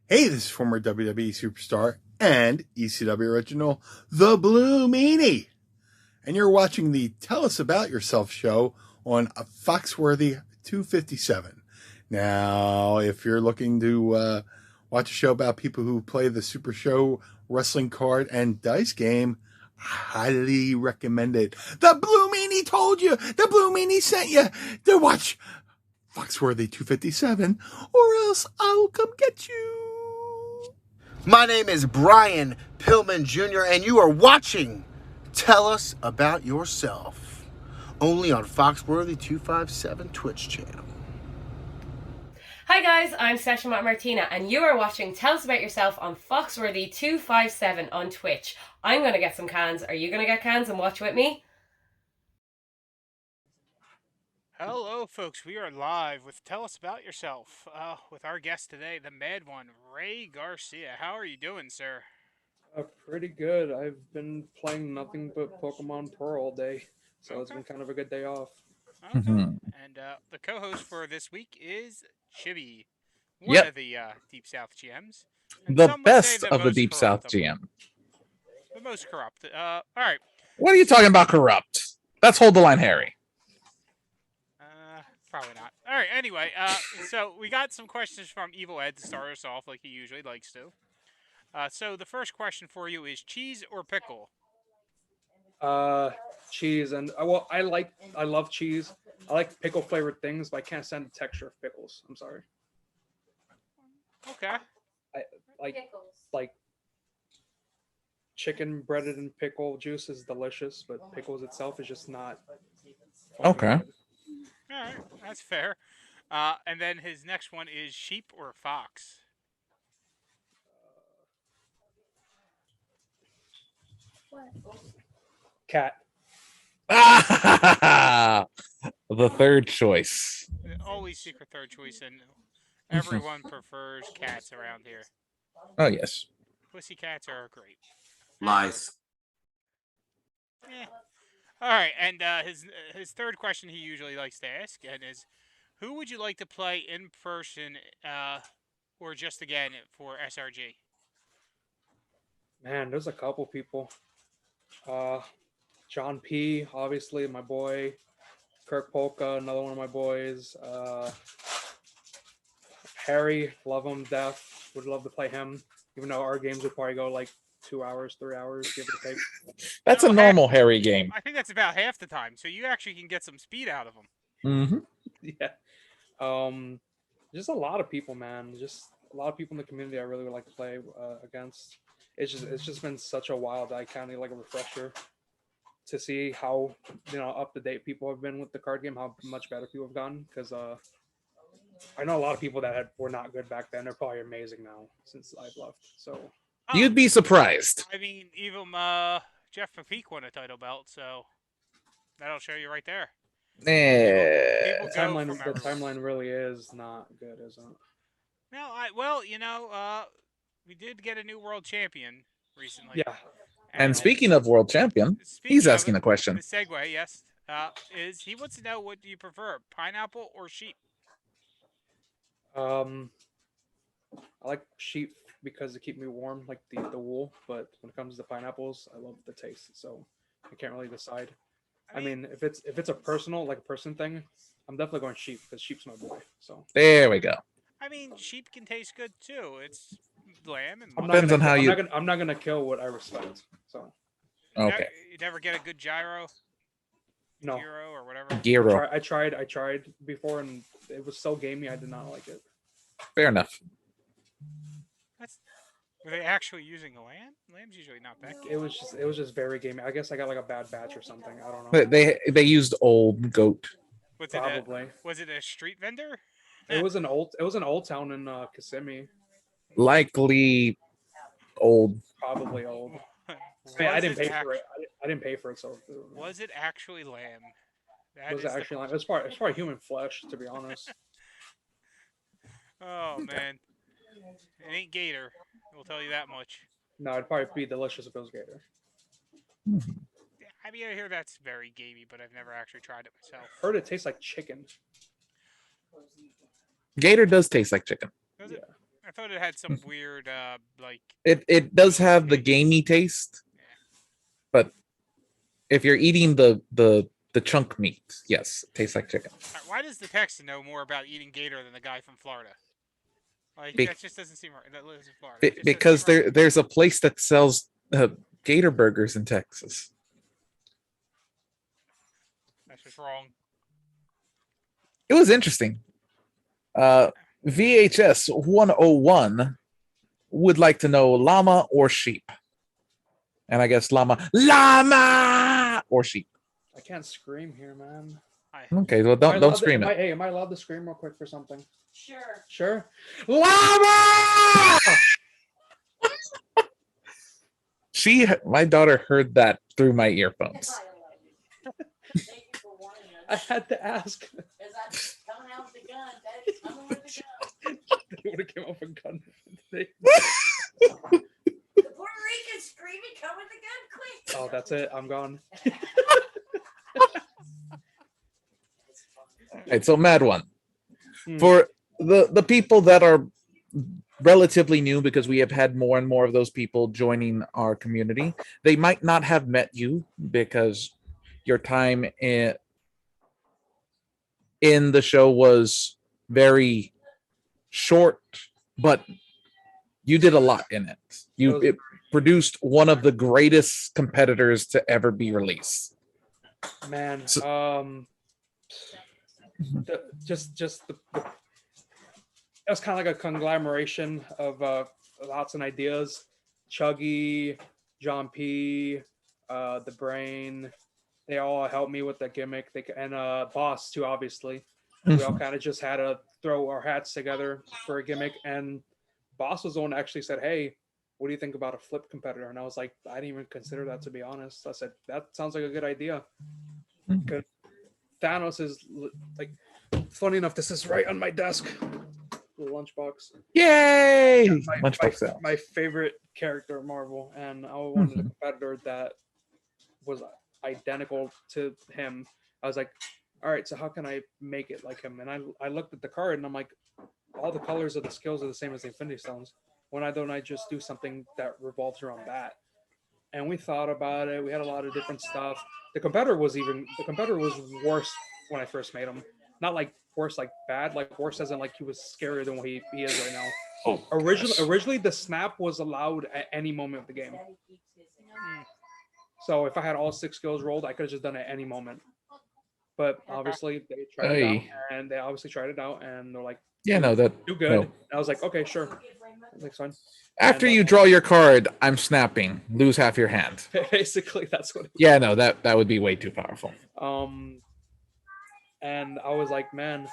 Hey, this is former WWE superstar and ECW original, The Blue Meanie. And you're watching the Tell Us About Yourself show on Foxworthy 257. Now, if you're looking to watch a show about people who play the Super Show wrestling card and dice game, I highly recommend it. The Blue Meanie told you! The Blue Meanie sent you to watch Foxworthy 257, or else I'll come get you. My name is Brian Pillman Jr., and you are watching Tell Us About Yourself, only on Foxworthy 257 Twitch channel. Hi guys, I'm Session Martina, and you are watching Tell Us About Yourself on Foxworthy 257 on Twitch. I'm going to get some cans. Are you going to get cans and watch with me? Hello, folks. We are live with Tell Us About Yourself with our guest today, the mad one, Ray Garcia. How are you doing, sir? Pretty good. I've been playing nothing but Pokemon Pearl all day, so It's been kind of a good day off. Okay. And the co-host for this week is Chibi, one of the Deep South GMs. And the best of the Deep South GM. The most corrupt. All right. What are you talking about corrupt? That's Hold the Line Harry. Probably not. All right, anyway, so we got some questions from Evil Ed to start us off like he usually likes to. So the first question for you is cheese or pickle? Cheese and I love cheese. I like pickle flavored things, but I can't stand the texture of pickles. I'm sorry. Okay. Like chicken breaded in pickle juice is delicious, but pickles itself is just not. Okay. Good. All right, that's fair. And then his next one is sheep or fox? Cat. The third choice. Always secret third choice, and everyone prefers cats around here. Oh, yes. Pussy cats are great. Lies. Yeah. All right, and his third question he usually likes to ask and is, who would you like to play in person, or just again for SRG? Man, there's a couple people. John P, obviously my boy. Kirk Polka, another one of my boys. Harry, love him death. Would love to play him, even though our games would probably go like 2 hours, 3 hours, give or take. That's a normal Harry game. I think that's about half the time, so you actually can get some speed out of him. Mm-hmm. Yeah. Just a lot of people, man. Just a lot of people in the community I really would like to play against. It's just been such a while that I kind of like a refresher to see how up to date people have been with the card game, how much better people have gotten. Because I know a lot of people that were not good back then. They're probably amazing now since I've left. So you'd be surprised. I mean, even Jeff McPeak won a title belt, so that'll show you right there. Yeah. The timeline really is not good, isn't it? No, we did get a new world champion recently. Yeah. And speaking of world champion, he's asking a question. The segue, yes, is he wants to know, what do you prefer, pineapple or sheep? I like sheep because they keep me warm, like the wool. But when it comes to pineapples, I love the taste, so I can't really decide. I mean, if it's a person thing, I'm definitely going sheep because sheep's my boy. So there we go. I mean, sheep can taste good too. It's lamb and depends on how you. I'm not gonna kill what I respect. So okay. You never get a good gyro. No. Gyro or whatever. Gyro. I tried before, and it was so gamey. I did not like it. Fair enough. Were they actually using a lamb? Lamb's usually not that good. It was just very gamey. I guess I got like a bad batch or something. I don't know. They used old goat. Probably. Was it a street vendor? It was an old town in Kissimmee. Likely old. Probably old. I didn't pay for it. I didn't pay for it, so. Was it actually lamb? Was it actually lamb? It's probably human flesh, to be honest. Oh man, it ain't gator. We'll tell you that much. No, it'd probably be delicious if it was gator. I mean, I hear that's very gamey, but I've never actually tried it myself. Heard it tastes like chicken. Gator does taste like chicken. Does it? I thought it had some weird, like. It does have the gamey taste, but if you're eating the chunk meat, yes, it tastes like chicken. Why does the Texan know more about eating gator than the guy from Florida? Like Be- that just doesn't seem right. That lives in Florida. That just doesn't because seem right. there's a place that sells gator burgers in Texas. That's just wrong. It was interesting. VHS 101 would like to know llama or sheep. And I guess llama or sheep. I can't scream here, man. Okay, well don't scream it. Hey, am I allowed to scream real quick for something? Sure. Sure. Llama! My daughter heard that through my earphones. I had to ask. Is that coming out with the gun? Daddy's coming with the gun. They would have came up with a gun today. The Puerto Rican screaming, come with the gun, quick. Oh, that's it. I'm gone. All right, so mad one. Hmm. For the people that are relatively new, because we have had more and more of those people joining our community, they might not have met you because your time in the show was very short, but you did a lot in it. It produced one of the greatest competitors to ever be released. Man, it was kind of like a conglomeration of lots of ideas. Chuggy, John P, the Brain, they all helped me with the gimmick. And Boss too, obviously. We all kind of just had to throw our hats together for a gimmick. And Boss was the one that actually said, "Hey, what do you think about a flip competitor?" And I was like, I didn't even consider that, to be honest. I said, that sounds like a good idea. Because Thanos is like, funny enough, this is right on my desk. The lunchbox. Yay! My favorite character of Marvel, and I wanted a competitor that was identical to him. I was like, all right, so how can I make it like him? And I looked at the card and I'm like, all the colors of the skills are the same as the Infinity Stones. Why don't I just do something that revolves around that? And we thought about it. We had a lot of different stuff. The competitor was worse when I first made him. Not like worse, like bad, like worse as in like he was scarier than what he is right now. Oh, originally the snap was allowed at any moment of the game. So if I had all 6 skills rolled, I could have just done it at any moment. But obviously they tried it out, and they obviously tried it out, and they're like, yeah, no, that do good. No. And I was like, okay, sure, that's fine. After you draw your card, I'm snapping. Lose half your hand. Basically, that's what. Yeah, no, that would be way too powerful. And I was like, man,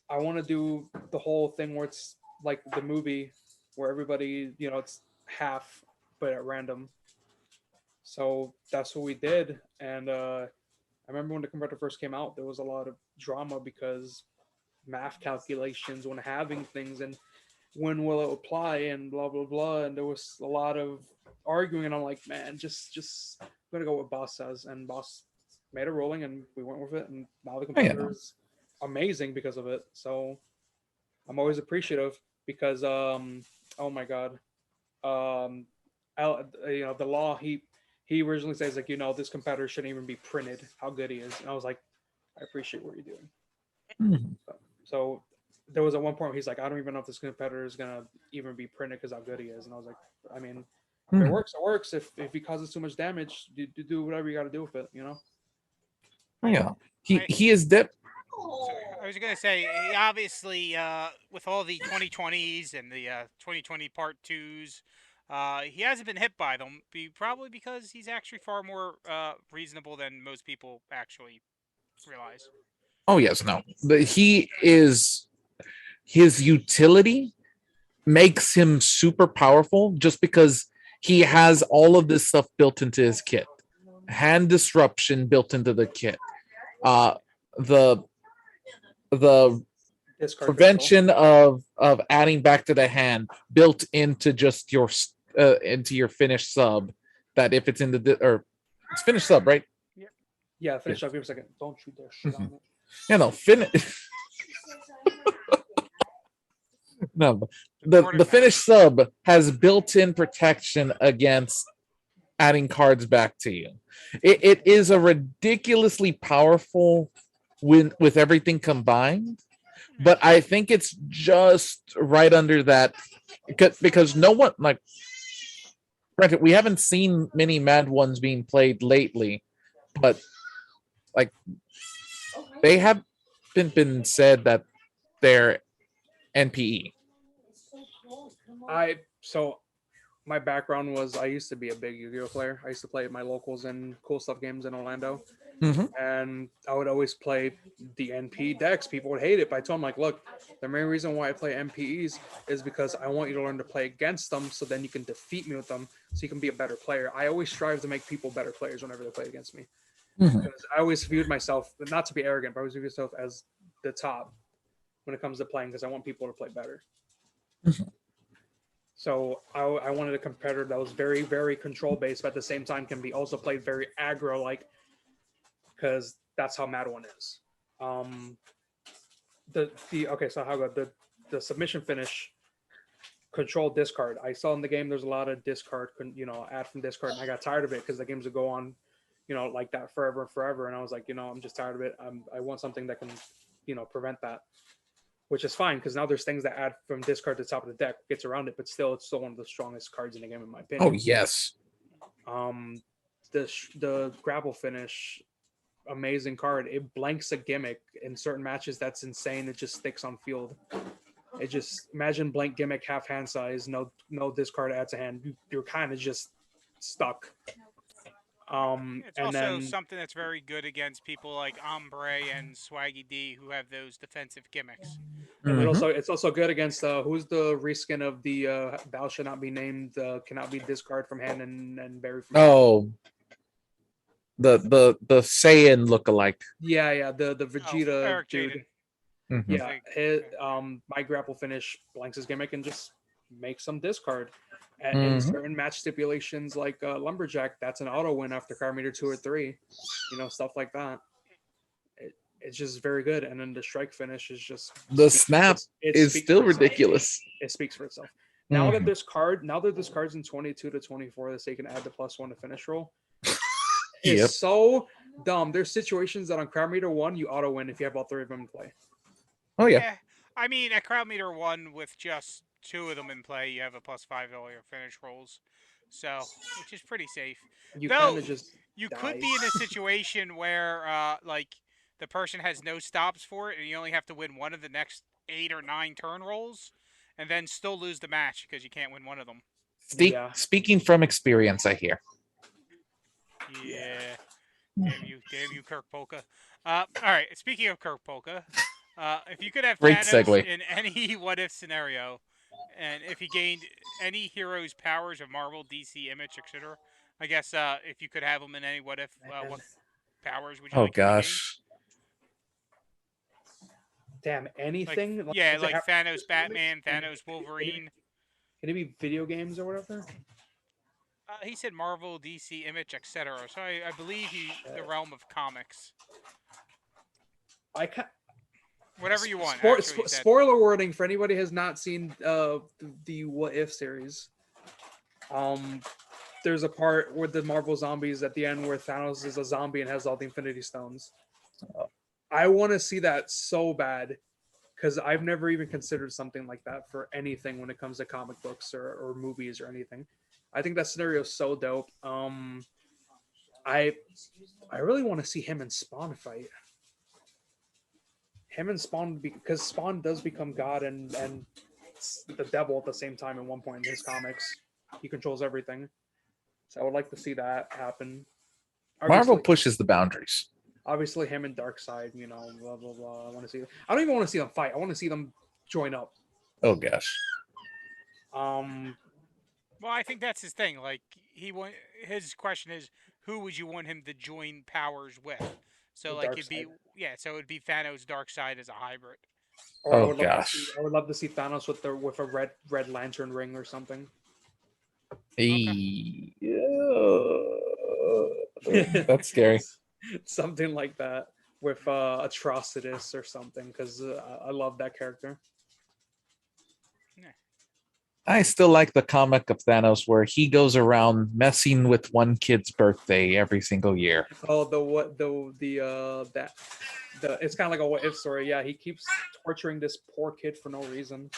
I want to do the whole thing where it's like the movie, where everybody, it's half, but at random. So that's what we did, and I remember when the competitor first came out, there was a lot of drama because math calculations when having things and when will it apply and blah blah blah, and there was a lot of arguing, and I'm like, man, just I'm gonna go with Boss says, and Boss made a ruling and we went with it, and now the competitor is amazing because of it. So I'm always appreciative because oh my god, the law, he originally says, like, this competitor shouldn't even be printed, how good he is. And I was like, I appreciate what you're doing. So there was at one point where he's like, I don't even know if this competitor is going to even be printed because how good he is. And I was like, I mean, if it works, it works. If he causes too much damage, do whatever you got to do with it, Yeah. He is dead. I was going to say, he obviously, with all the 2020s and the 2020 Part 2s, he hasn't been hit by them, probably because he's actually far more reasonable than most people actually realize. Oh, yes, no. But his utility makes him super powerful just because he has all of this stuff built into his kit. Hand disruption built into the kit. The prevention of adding back to the hand built into just your finished sub, that if it's in it's finished sub, right? Yeah, finish up. Give me a second. Don't shoot that shit on it. Yeah, no, finish. No, Recorded the match. finished sub has built-in protection against adding cards back to you. It is a ridiculously powerful win with everything combined, but I think it's just right under that because no one like. Granted, we haven't seen many Mad Ones being played lately, but like they have been said that they're NPE. So my background was I used to be a big Yu-Gi-Oh player. I used to play at my locals and cool stuff games in Orlando, Mhm. and I would always play the NP decks. People would hate it, but I told them like, look, the main reason why I play NPEs is because I want you to learn to play against them, so then you can defeat me with them, so you can be a better player. I always strive to make people better players whenever they play against me, Mhm. because I always viewed myself, not to be arrogant, but I always viewed myself as the top when it comes to playing, because I want people to play better. Mhm. So I wanted a competitor that was very, very control based, but at the same time can be also played very aggro like, because that's how Mad One is. Okay, so how about the submission finish control discard? I saw in the game there's a lot of discard, add from discard, and I got tired of it because the games would go on, like that forever and forever, and I was like, I'm just tired of it. I want something that can, prevent that. Which is fine because now there's things that add from discard to the top of the deck, gets around it, but still, it's still one of the strongest cards in the game, in my opinion. Oh yes. The grapple finish, amazing card. It blanks a gimmick in certain matches. That's insane. It just sticks on field. It just imagine blank gimmick, half hand size, no discard adds a hand. You're kind of just stuck. It's And also then something that's very good against people like Ombre and Swaggy D who have those defensive gimmicks. and Mhm. it's also good against who's the reskin of the thou shall not be named, cannot be discard from hand and bury from hand. Oh, the Saiyan lookalike. Yeah, the Oh, Vegeta Eric dude. Jaden. Mhm. Yeah, Like, my grapple finish blanks his gimmick and just makes some discard. And Mhm. certain match stipulations like Lumberjack, that's an auto win after card meter 2 or 3, stuff like that. It's just very good. And then the strike finish is just The snap it is speaks still for itself. ridiculous. It speaks for itself. Now that Mhm. there's cards in 22 to 24 that say you can add the +1 to finish roll. Yep. It's so dumb. There's situations that on crowd meter 1 you auto win if you have all 3 of them in play. Oh yeah. yeah. I mean, at Crowd Meter 1, with just 2 of them in play, you have a +5 to all your finish rolls. So, which is pretty safe. You Though, kind of just you die. could be in a situation where, like, the person has no stops for it, and you only have to win one of the next 8 or 9 turn rolls, and then still lose the match because you can't win one of them. Yeah. Speaking from experience, I hear. Yeah. Damn you, Kirk Polka. All right. Speaking of Kirk Polka, if you could have Great Thanos segue. in any what-if scenario, and if he gained any hero's powers of Marvel, DC, Image, etc., I guess if you could have him in any what-if, what powers would you Oh like him to gain? gosh. Damn, Like, anything? yeah, does it like have- Thanos, Batman, Thanos, Wolverine. Can it be video games or whatever? He said Marvel, DC, Image, etc. So I believe the realm of comics. I can't. Whatever you want. Actually, he said. Spoiler warning for anybody who has not seen the What If series. There's a part with the Marvel zombies at the end where Thanos is a zombie and has all the Infinity Stones. I want to see that so bad because I've never even considered something like that for anything when it comes to comic books or movies or anything. I think that scenario is so dope. I really want to see him and Spawn fight. Him and Spawn, because Spawn does become God and the devil at the same time at one point in his comics. He controls everything. So I would like to see that happen. Marvel pushes the boundaries. Obviously, him and Darkseid, blah blah blah. I want to see. I don't even want to see them fight. I want to see them join up. Oh gosh. Well, I think that's his thing. Like his question is, who would you want him to join powers with? So like it'd be it'd be Thanos, Darkseid as a hybrid. Or oh gosh. I would love to see Thanos with a red lantern ring or something. Okay. That's scary. Something like that with Atrocitus or something, because I love that character. I still like the comic of Thanos where he goes around messing with one kid's birthday every single year. Oh, the what that the it's kind of like a what if story. Yeah, he keeps torturing this poor kid for no reason.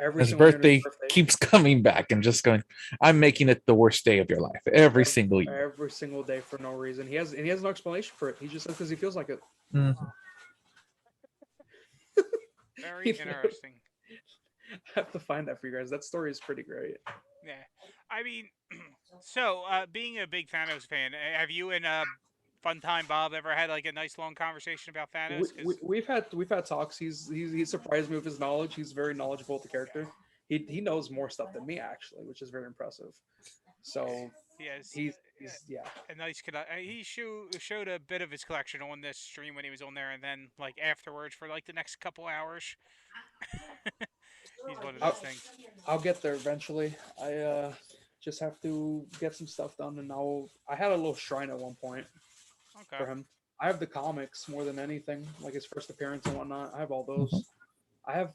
Every His single year on his birthday birthday. keeps coming back and just going, I'm making it the worst day of your life every single year. Every single day for no reason. He has no explanation for it. He just says because he feels like it. Mhm. Very interesting. I have to find that for you guys. That story is pretty great. Yeah, I mean, so being a big Thanos fan, have you and Funtime Bob ever had like a nice long conversation about Thanos? We've had talks. He surprised me with his knowledge. He's very knowledgeable of the character. He knows more stuff than me actually, which is very impressive. So he's yeah. A nice he showed a bit of his collection on this stream when he was on there, and then like afterwards for like the next couple hours. He's one of those things. I'll get there eventually. I just have to get some stuff done, and I had a little shrine at one point for him. I have the comics more than anything, like his first appearance and whatnot. I have all those. I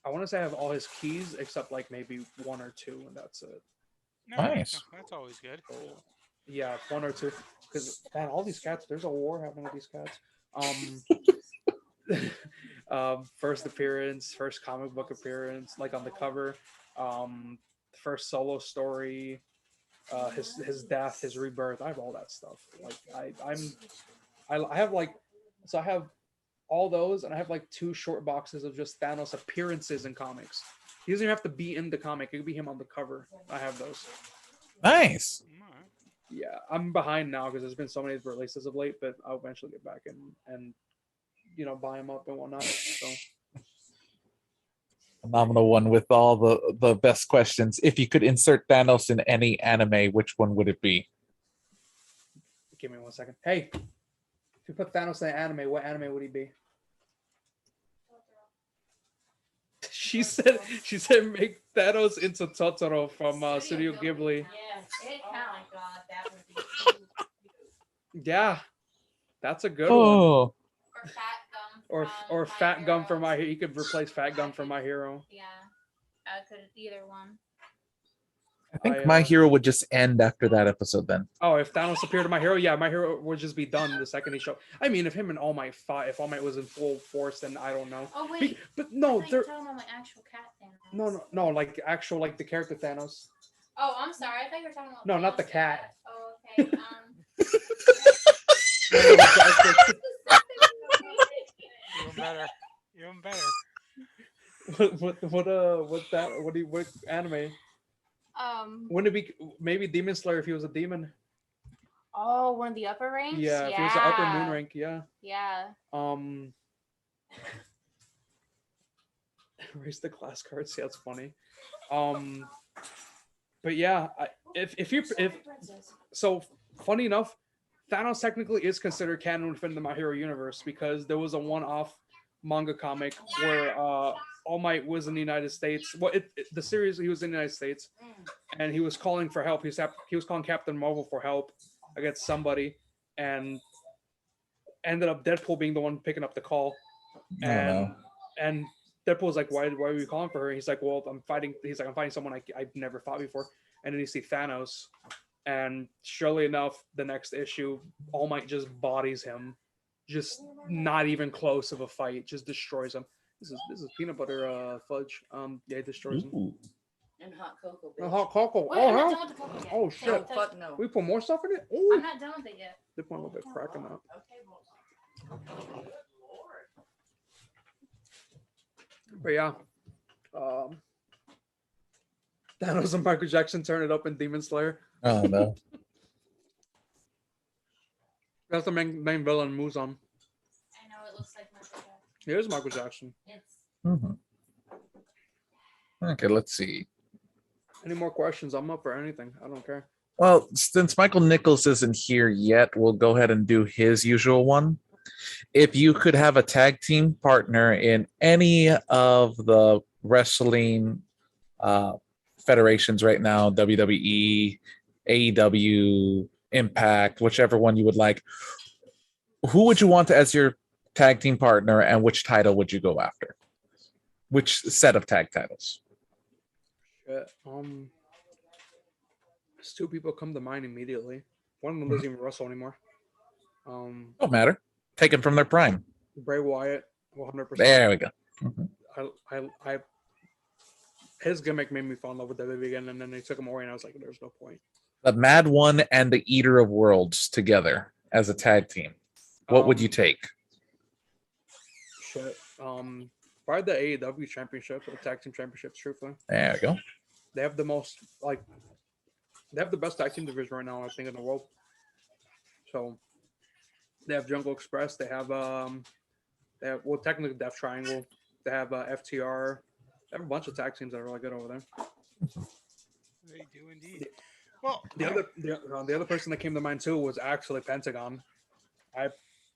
want to say I have all his keys except like maybe one or two, and that's it. Nice. That's always good. So, yeah, one or two. Because man, all these cats. There's a war happening with these cats. First appearance, first comic book appearance, like on the cover. First solo story. His death, his rebirth. I have all that stuff. Like I have like, so I have all those, and I have like 2 short boxes of just Thanos appearances in comics. He doesn't even have to be in the comic. It could be him on the cover. I have those. Nice. Yeah, I'm behind now because there's been so many releases of late, but I'll eventually get back and buy them up and whatnot. So Phenomenal one with all the best questions. If you could insert Thanos in any anime, which one would it be? Give me 1 second. Hey, if you put Thanos in an anime, what anime would he be? She said make Thanos into Totoro from Studio Ghibli. Yeah, oh God, that would be Yeah, that's a good one. Or Fat Gum. Or Fat Gum from My Hero. He could replace Fat Gum from My Hero. Yeah, I could either one. I think My Hero would just end after that episode then. Oh, if Thanos appeared in My Hero, yeah, My Hero would just be done the second he showed. I mean, if him and All Might fought, if All Might was in full force, then I don't know. Oh wait, but no, they're talking about my actual cat Thanos. No, like actual, like the character Thanos. Oh, I'm sorry. I thought you were talking about. No, Thanos not the cat. Oh, okay. Even better. What anime? Wouldn't it be maybe Demon Slayer if he was a demon? Oh, one of the upper ranks. Yeah, if he was the upper moon rank, yeah. Yeah. Raise the class cards. Yeah, that's funny. But yeah, so funny enough, Thanos technically is considered canon within the My Hero universe because there was a one-off manga comic where All Might was in the United States. Well, the series he was in the United States, and he was calling for help. He was calling Captain Marvel for help against somebody, and ended up Deadpool being the one picking up the call. And Deadpool was like, "Why are you calling for her?" He's like, "Well, I'm fighting." He's like, "I'm fighting someone I've never fought before." And then you see Thanos, and surely enough, the next issue, All Might just bodies him. Just not even close of a fight, just destroys him. This is peanut butter fudge. Yeah, it destroys him. And hot cocoa. And hot cocoa. Wait, I'm not done with the cocoa yet. Oh shit! No, fuck no. We put more stuff in it. I'm not done with it yet. They put a little bit of crack in that. But yeah, Thanos and Michael Jackson turn it up in Demon Slayer. Oh no. That's the main villain, Muzan. I know it looks like Michael Jackson. It is Michael Jackson. It's Okay, let's see. Any more questions? I'm up for anything. I don't care. Well, since Michael Nichols isn't here yet, we'll go ahead and do his usual one. If you could have a tag team partner in any of the wrestling federations right now, WWE, AEW, Impact, whichever one you would like, who would you want as your tag team partner, and which title would you go after? Which set of tag titles? Shit. There's two people come to mind immediately. One of them doesn't even wrestle anymore. Don't matter. Taken from their prime. Bray Wyatt, 100%. There we go. Mhm. I his gimmick made me fall in love with WWE again, and then they took him away, and I was like, there's no point. The Mad One and the Eater of Worlds together as a tag team. What would you take? Shit. Probably the AEW championship or the tag team championships, truthfully. There we go. They have the most they have the best tag team division right now, I think, in the world. So they have Jungle Express, they have technically Death Triangle, they have FTR, they have a bunch of tag teams that are really good over there. They do indeed. Well, The other person that came to mind too was actually Pentagon.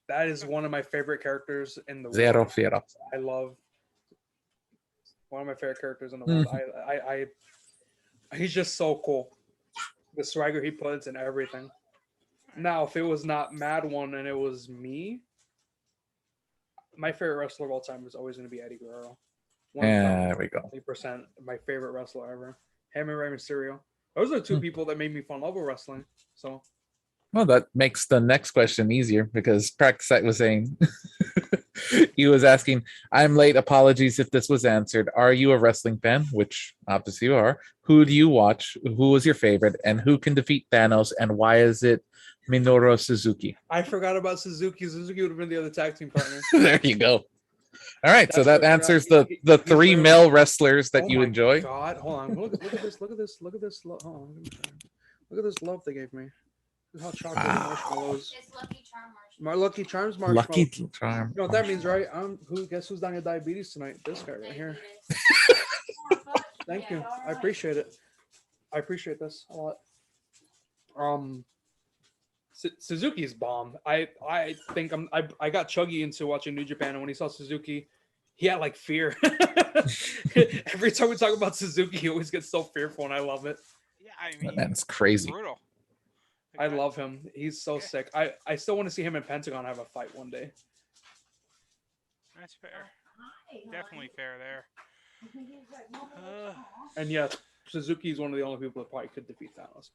That is one of my favorite characters in the Zero world. Fiero. I love one of my favorite characters in the world. I he's just so cool. The swagger he puts and everything. Now, if it was not Mad One and it was me, my favorite wrestler of all time is always going to be Eddie Guerrero. There we go. 1,000% my favorite wrestler ever. Him and Rey Mysterio. Those are two people that made me fall in love with wrestling. So, Well, that makes the next question easier because Practice Act was saying, he was asking, I'm late. Apologies if this was answered. Are you a wrestling fan? Which obviously you are. Who do you watch? Who was your favorite? And who can defeat Thanos? And why is it Minoru Suzuki? I forgot about Suzuki. Suzuki would have been the other tag team partner. There you go. All right, so that That's answers right. the three male wrestlers that Oh you my enjoy. God, hold on. Look at this. Look at this. Look at this. Hold on. Look at this love they gave me. Look how chocolate and marshmallows. It's Lucky Charm marshmallow. My Lucky Charms marshmallows. Lucky Charm. You know what that means, right? Guess who's dying of diabetes tonight? This guy right here. Thank you. I appreciate it. I appreciate this a lot. Suzuki's bomb. I think I got Chuggy into watching New Japan, and when he saw Suzuki, he had like fear. Every time we talk about Suzuki, he always gets so fearful, and I love it. yeah, I mean, That man's crazy. brutal. I love him. He's so sick. I still want to see him and Pentagon have a fight one day. That's fair. Definitely fair there. And yeah, Suzuki is one of the only people that probably could defeat Thanos.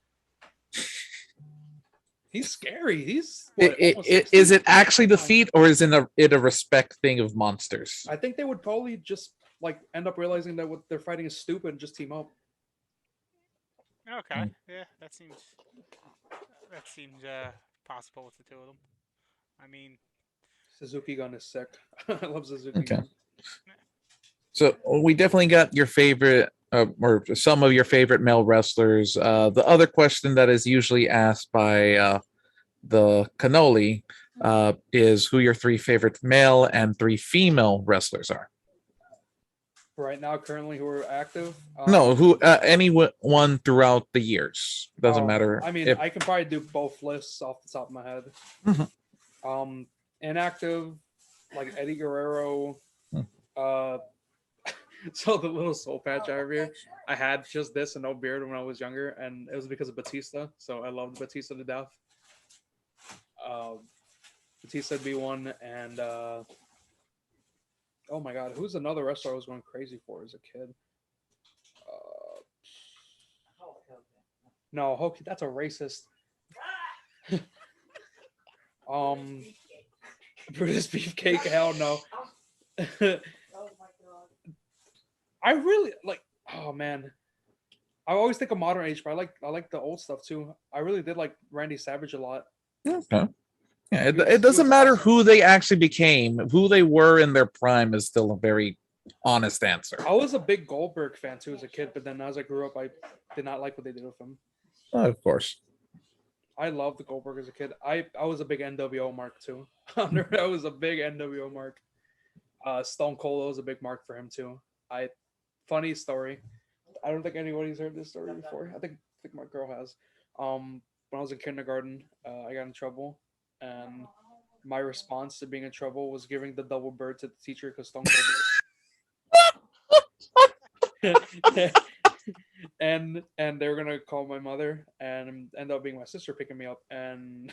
He's scary. He's almost 60. Is it actually defeat or is it a respect thing of monsters? I think they would probably just like end up realizing that what they're fighting is stupid and just team up. Okay. Yeah, that seems possible with the two of them. I mean, Suzuki Gun is sick. I love Suzuki Okay. Gun. So we definitely got your favorite or some of your favorite male wrestlers. The other question that is usually asked by the cannoli is who your three favorite male and three female wrestlers are. Right now, currently, who are active? No, who anyone throughout the years. Doesn't matter. I mean, I can probably do both lists off the top of my head. Mhm. Inactive, like Eddie Guerrero. So the little soul patch I have here, I had just this and no beard when I was younger, and it was because of Batista. So I loved Batista to death. Batista would be one, and oh my God, who's another wrestler I was going crazy for as a kid? No, Hulk, that's a racist. Brutus Beefcake, hell no. I really like. Oh man, I always think of modern age, but I like the old stuff too. I really did like Randy Savage a lot. Okay. Yeah, it doesn't matter who they actually became. Who they were in their prime is still a very honest answer. I was a big Goldberg fan too as a kid, but then as I grew up, I did not like what they did with him. Of course. I loved the Goldberg as a kid. I was a big NWO mark too. I was a big NWO mark. Stone Cold was a big mark for him too. Funny story. I don't think anybody's heard this story before. I think my girl has. When I was in kindergarten, I got in trouble, and my response to being in trouble was giving the double bird to the teacher because Stone Cold did. and they were gonna call my mother, and end up being my sister picking me up, and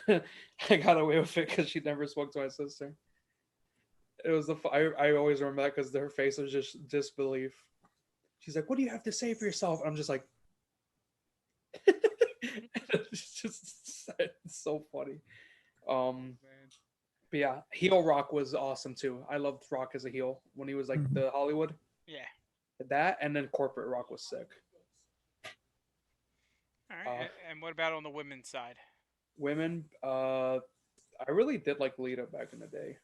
I got away with it because she never spoke to my sister. It was I always remember that because her face was just disbelief. she's like, "What do you have to say for yourself?" And I'm just like, it's so funny. But yeah, heel Rock was awesome too. I loved Rock as a heel when he was like the Hollywood. Yeah. That and then corporate Rock was sick. All right. And what about on the women's side? Women, I really did like Lita back in the day.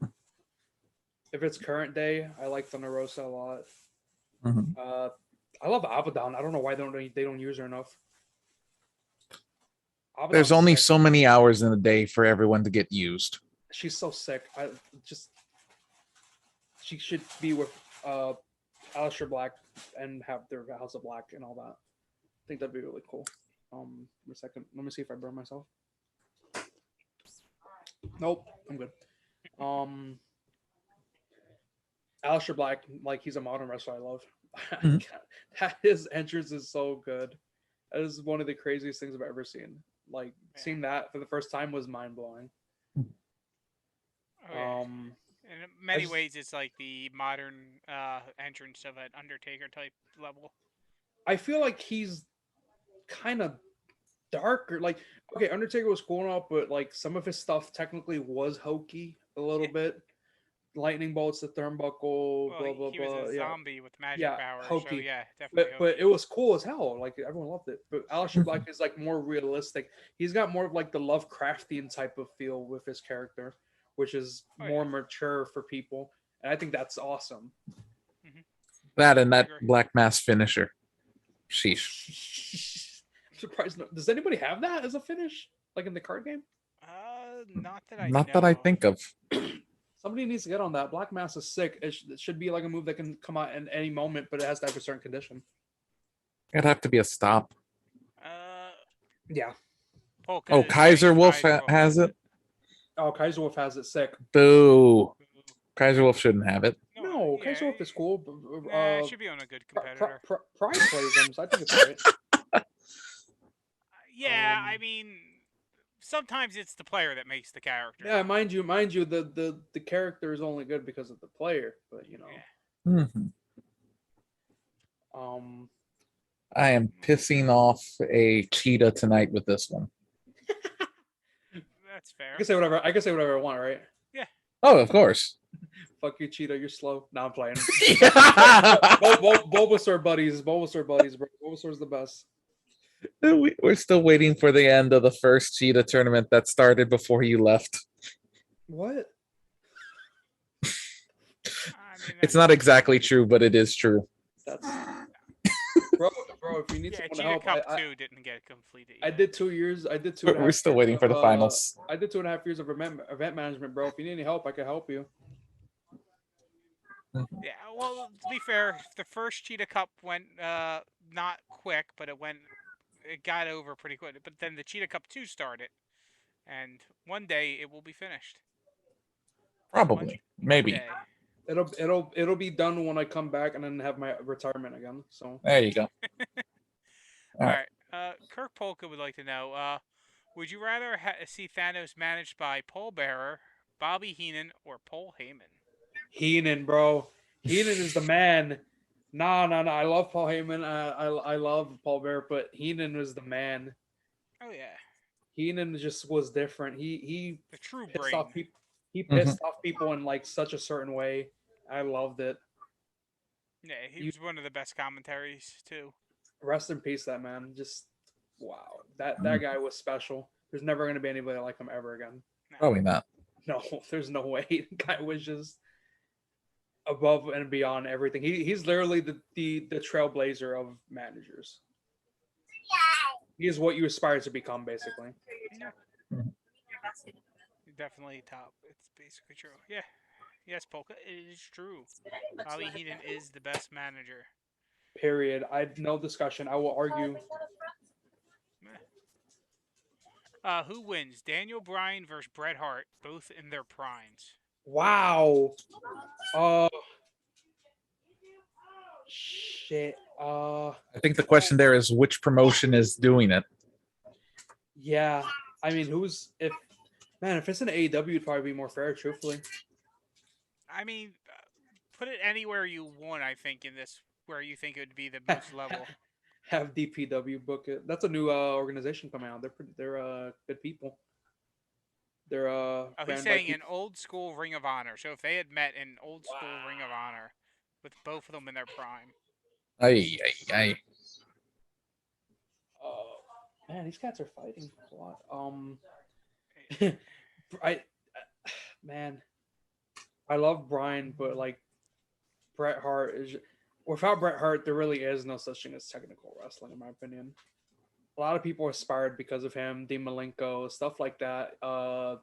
If it's current day, I like Thunder Rosa a lot. I love Abaddon. I don't know why they don't use her enough. There's Abaddon's only sick. so many hours in a day for everyone to get used. She's so sick. She should be with Aleister Black and have their House of Black and all that. I think that'd be really cool. A second. Let me see if I burn myself. Nope, I'm good. Aleister Black, like he's a modern wrestler I love. His entrance is so good. That is one of the craziest things I've ever seen. Like seeing that for the first time was mind blowing. Oh, yeah. In many ways, it's like the modern entrance of an Undertaker type level. I feel like he's kind of darker. Like, okay, Undertaker was cool enough, but like some of his stuff technically was hokey a little bit. Lightning bolts, the turnbuckle, blah blah he blah. was a zombie with magic power, hokey. so yeah, definitely. But it was cool as hell. Like everyone loved it. But Aleister Black is like more realistic. He's got more of like the Lovecraftian type of feel with his character, which is more mature for people, and I think that's awesome. That and that Black Mass finisher. Sheesh. I'm surprised. Does anybody have that as a finish, like in the card game? Not that I Not know. that I think of. Somebody needs to get on that. Black Mass is sick. It should be like a move that can come out in any moment, but it has to have a certain condition. It'd have to be a stop. Yeah. Oh, Kaiser Wolf has it? Oh, Kaiser Wolf has it. Sick. Boo. Kaiser Wolf shouldn't have it. No, Kaiser Wolf is cool. It should be on a good competitor. Pride plays them, so I think it's great. Yeah, I mean, sometimes it's the player that makes the character. Yeah, mind you, the character is only good because of the player, but you know. I am pissing off a cheetah tonight with this one. That's fair. I can say whatever I want, right? Yeah. Oh, of course. Fuck you, cheetah. You're slow. Now I'm playing. Bulbasaur buddies, bro. Bulbasaur's the best. We're still waiting for the end of the first cheetah tournament that started before you left. What? It's not exactly true, but it is true. That's bro. If you need someone to help, Cup 2 didn't get completed yet. I did 2 years. We're still waiting for the finals. I did 2.5 years of event management, bro. If you need any help, I can help you. Yeah, well, to be fair, the first Cheetah Cup went not quick, but it got over pretty quick. But then the Cheetah Cup 2 started, and one day it will be finished. Probably, maybe. It'll be done when I come back and then have my retirement again. So there you go. All right. Kirk Polka would like to know: would you rather see Thanos managed by Paul Bearer, Bobby Heenan, or Paul Heyman? Heenan, bro. Heenan is the man. No. I love Paul Heyman. I love Paul Bearer, but Heenan was the man. Oh yeah. Heenan just was different. He the true pissed brain. off people. He pissed off people in like such a certain way. I loved it. Yeah, he was one of the best commentaries too. Rest in peace, that man. Just wow, that guy was special. There's never going to be anybody like him ever again. Probably not. No, there's no way. The guy was just above and beyond everything. He's literally the trailblazer of managers. He is what you aspire to become, basically. Yeah. Definitely top. It's basically true. Yeah. Yes, Polka, it is true. Bobby Heenan is the best manager. Period. No discussion. I will argue. Who wins? Daniel Bryan versus Bret Hart, both in their primes. Wow. Shit. I think the question there is which promotion is doing it. Yeah. I mean, if it's an AEW, it'd probably be more fair, truthfully. I mean, put it anywhere you want, I think, in this where you think it would be the most level? Have DPW book it. That's a new organization coming out. They're good people. They're Oh, he's ran by saying an people. old school Ring of Honor. So if they had met in old school Ring of Honor with both of them in their prime. Ay, ay, ay. Man, these cats are fighting a lot. I man, I love Brian, but like Bret Hart is without Bret Hart, there really is no such thing as technical wrestling, in my opinion. A lot of people aspired because of him, Dean Malenko, stuff like that. I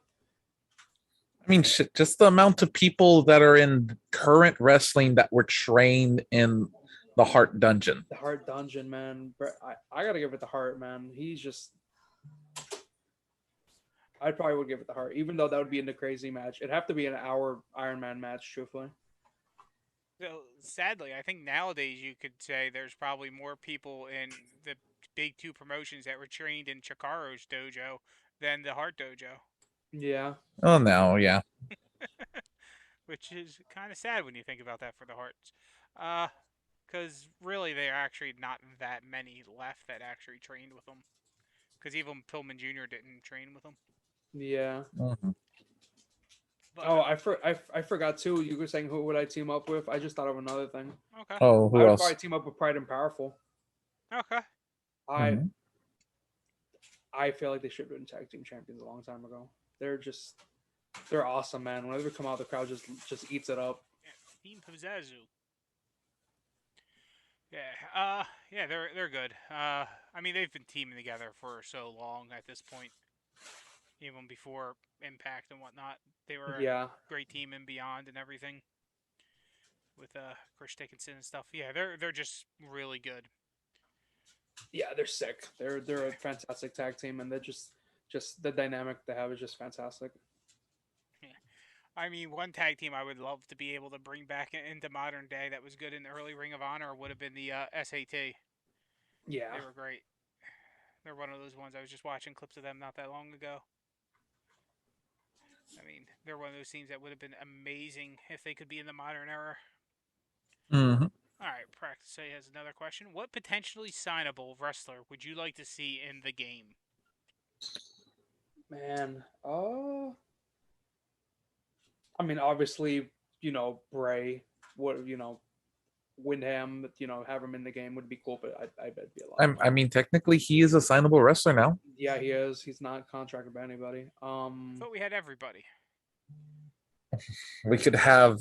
mean, shit, just the amount of people that are in current wrestling that were trained in the Heart Dungeon. The Heart Dungeon, man. I gotta give it the Heart, man. He's just. I probably would give it the Heart, even though that would be in the crazy match. It'd have to be an hour Iron Man match, truthfully. So sadly, I think nowadays you could say there's probably more people in the big two promotions that were trained in Chikaro's dojo than the Heart dojo. Yeah. Oh no, yeah. Which is kind of sad when you think about that for the Hearts. Because really, there are actually not that many left that actually trained with them. Because even Pillman Jr. didn't train with them. Yeah. Mhm. But, Oh, I forgot too. You were saying who would I team up with? I just thought of another thing. Okay. Oh, who I would else? probably team up with Pride and Powerful. Okay. Mhm. I feel like they should have been tag team champions a long time ago. They're awesome, man. Whenever they come out, the crowd just eats it up. Team Pizazu. Yeah, they're good. I mean, they've been teaming together for so long at this point. Even before Impact and whatnot, they were Yeah. a great team and beyond and everything. With Chris Dickinson and stuff. Yeah, they're just really good. Yeah, they're sick. They're a fantastic tag team, and they're just the dynamic they have is just fantastic. Yeah. I mean, one tag team I would love to be able to bring back into modern day that was good in the early Ring of Honor would have been the SAT. Yeah. They were great. They're one of those ones. I was just watching clips of them not that long ago. I mean, they're one of those teams that would have been amazing if they could be in the modern era. Mhm. All right, Practice Say has another question. What potentially signable wrestler would you like to see in the game? Man, I mean, obviously, Bray would, Windham, have him in the game would be cool, but I bet it'd be a lot. I mean, technically, he is a signable wrestler now. Yeah, he is. He's not contracted by anybody. But we had everybody. We could have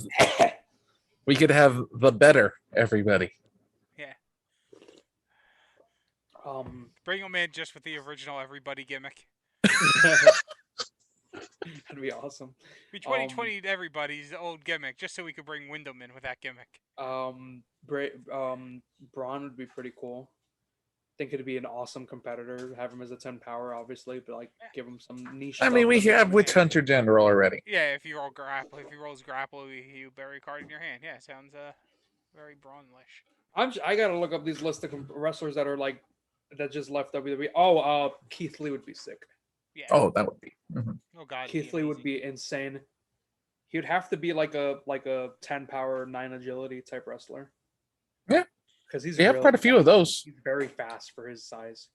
the better everybody. Yeah. Bring him in just with the original everybody gimmick. That'd be awesome. We 2020 everybody's old gimmick just so we could bring Wyndham in with that gimmick. Braun would be pretty cool. Think it'd be an awesome competitor. Have him as a 10 power, obviously, but give him some niche. I mean, we have Witch Hunter General already. Yeah, if you roll grapple, if he rolls grapple, you bury a card in your hand. Yeah, sounds very Braun-ish. I gotta look up these list of wrestlers that are that just left WWE. Oh, Keith Lee would be sick. Yeah. Oh, that would be. Oh God, Keith Lee would be insane. He would have to be like a 10 power, 9 agility type wrestler. Yeah, because he's have quite a few of those. He's very fast for his size.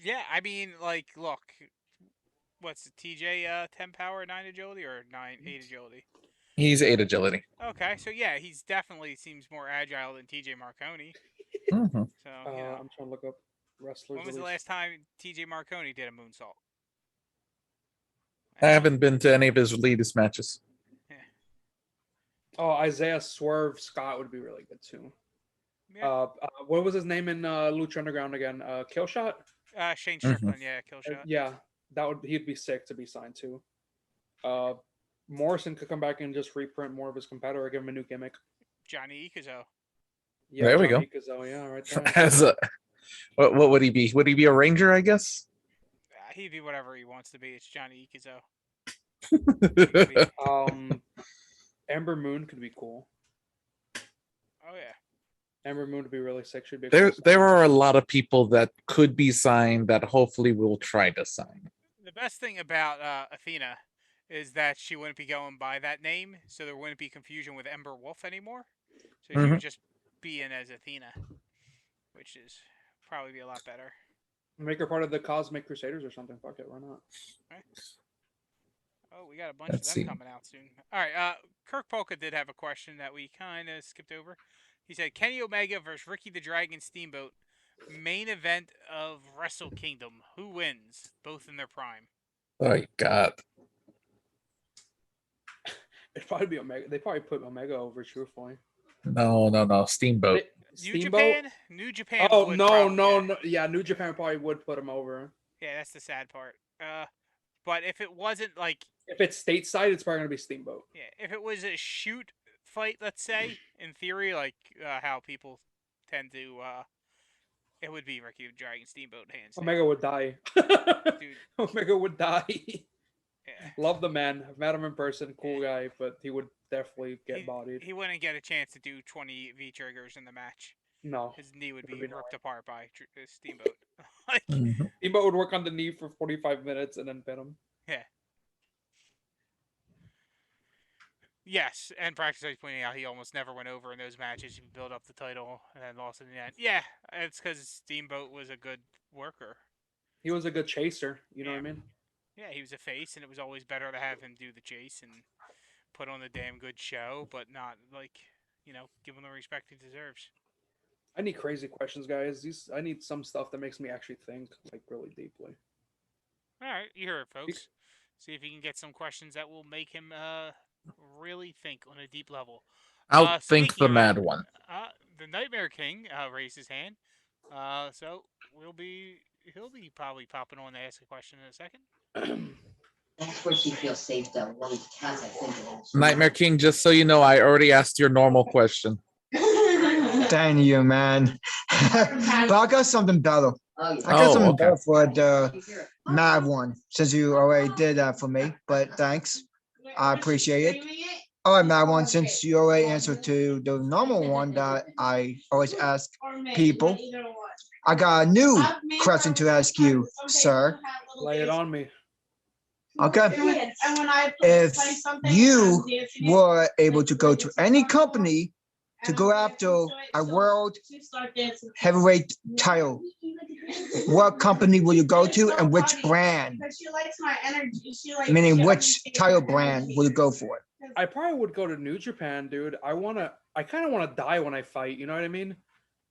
Yeah, I mean, look, what's the TJ 10 power, 9 agility, or 8 agility? He's 8 agility. Okay, so yeah, he's definitely seems more agile than TJ Marconi. Mm-hmm. So I'm trying to look up wrestlers. When was the last time TJ Marconi did a moonsault? I haven't been to any of his latest matches. Yeah. Oh, Isaiah Swerve Scott would be really good too. Yeah. What was his name in Lucha Underground again? Killshot? Shane Strickland, yeah, Killshot. Yeah, he'd be sick to be signed to. Morrison could come back and just reprint more of his competitor, give him a new gimmick. Johnny Ikuzo. Yeah, there we go. Ikuzo, yeah, right there. As what would he be? Would he be a ranger? I guess. He'd be whatever he wants to be. It's Johnny Ikuzo. Ember Moon could be cool. Oh yeah. Ember Moon would be really sick. Should be. There are a lot of people that could be signed that hopefully we'll try to sign. The best thing about Athena is that she wouldn't be going by that name, so there wouldn't be confusion with Ember Wolf anymore. So she would just be in as Athena, which is probably be a lot better. Make her part of the Cosmic Crusaders or something. Fuck it, why not? Oh, we got a bunch Let's of them see. coming out soon. All right, Kirk Polka did have a question that we kind of skipped over. He said, Kenny Omega versus Ricky the Dragon Steamboat, main event of Wrestle Kingdom. Who wins? Both in their prime. Oh God. It'd probably be Omega. They probably put Omega over, truthfully. No. Steamboat. Steamboat? New Japan. Oh would no, probably, no, yeah. no. Yeah, New Japan probably would put him over. Yeah, that's the sad part. But if it wasn't like, If it's stateside, it's probably gonna be Steamboat. yeah, if it was a shoot fight, let's say, in theory, like how people tend to, it would be Ricky the Dragon Steamboat hands down. Omega would die. Dude. Omega would die. Yeah. Love the man. I've met him in person. Cool guy, but he would definitely get bodied. He wouldn't get a chance to do 20 V triggers in the match. No. His knee would be It'd be ripped apart by Steamboat. Like, Mhm. Steamboat would work on the knee for 45 minutes and then pin him. yeah. Yes, and practically pointing out he almost never went over in those matches. He built up the title and then lost in the end. Yeah, it's because Steamboat was a good worker. He was a good chaser. You know what I mean? Yeah, he was a face, and it was always better to have him do the chase and put on a damn good show, but not, like, give him the respect he deserves. I need crazy questions, guys. I need some stuff that makes me actually think, like, really deeply. All right, you hear it, folks. See if you can get some questions that will make him really think on a deep level. Outthink Speaking the of mad that, one. The Nightmare King raised his hand. So he'll be probably popping on to ask a question in a second. That's where she feels safe, though. One cats, I think it is. Nightmare King, just so you know, I already asked your normal question. Thank you, man. But I got something better. Oh, yeah. I got something okay. better for the mad one, since you already did that for me. But thanks. I appreciate it. All right, mad one, since you already answered to the normal one that I always ask people, I got a new question to ask you, sir. Lay it on me. Okay. If you were able to go to any company to go after a world heavyweight title, what company will you go to and which brand? Meaning which title brand will you go for? I probably would go to New Japan, dude. I kind of want to die when I fight. You know what I mean?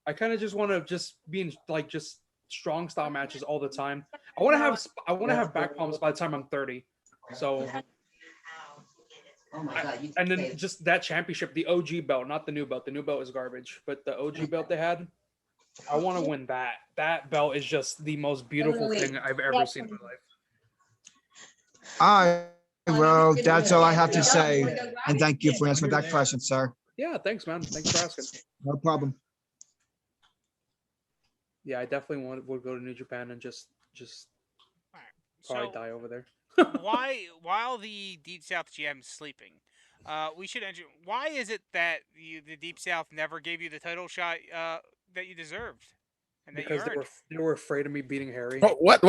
I kind of just want to be in like just strong style matches all the time. I want to have back problems by the time I'm 30. So, Oh my God, and then just that championship, the OG belt, not the new belt. The new belt is garbage, but the OG belt they had, I want to win that. That belt is just the most beautiful thing I've ever seen in my life. All right. Well, that's all I have to say. And thank you for answering that question, sir. Yeah, thanks, man. Thanks for asking. No problem. Yeah, I definitely would go to New Japan and just All right. probably So die over there. while the Deep South GM is sleeping, we should enter. Why is it that the Deep South never gave you the title shot that you deserved and that Because you earned? they were afraid of me beating Harry. Oh, what?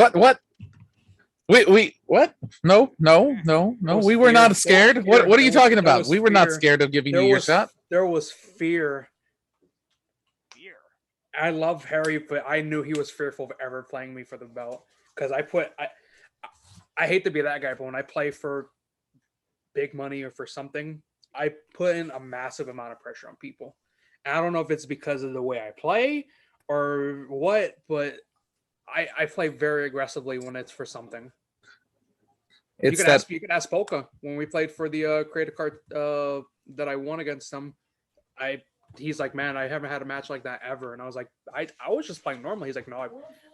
Wait, what? No. was We were fear. not scared. What are you talking There about? was We were not fear. scared of giving you your shot. There was fear. Fear. I love Harry, but I knew he was fearful of ever playing me for the belt because I hate to be that guy, but when I play for big money or for something, I put in a massive amount of pressure on people. And I don't know if it's because of the way I play or what, but I play very aggressively when it's for something. It's You could ask Polka when we played for the creative card that I won against him. He's like, man, I haven't had a match like that ever. And I was like, I was just playing normally. He's like, no,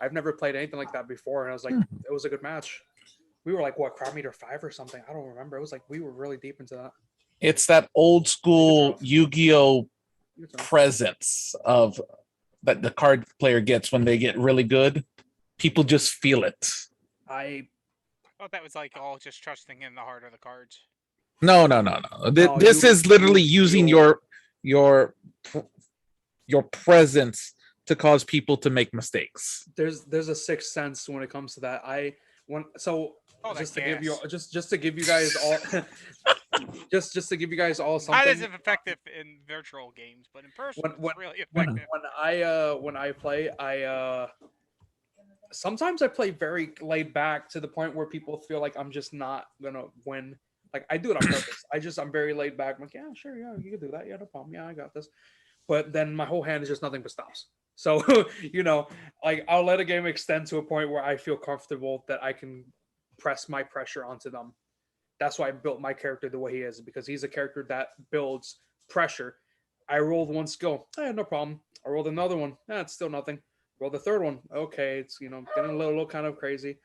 I've never played anything like that before. And I was like, it was a good match. We were like, what, crowd meter 5 or something? I don't remember. It was like we were really deep into that. It's that old school Yu-Gi-Oh presence of that the card player gets when they get really good. People just feel it. I thought that was like all just trusting in the heart of the cards. No. This is literally you using your presence to cause people to make mistakes. there's a sixth sense when it comes to that. Oh, Just to that give you gas. just to give you guys all just to give you guys all Not as something. effective in virtual games, but in person, When it's really when effective. when I play, I sometimes I play very laid back to the point where people feel like I'm just not gonna win. Like I do it on purpose. I'm very laid back. I'm like, yeah, sure, yeah, you can do that. Yeah, no problem. Yeah, I got this. But then my whole hand is just nothing but stops. So like I'll let a game extend to a point where I feel comfortable that I can press my pressure onto them. That's why I built my character the way he is, because he's a character that builds pressure. I rolled one skill, no problem. I rolled another one, it's still nothing. Roll the third one, okay, it's getting a little kind of crazy.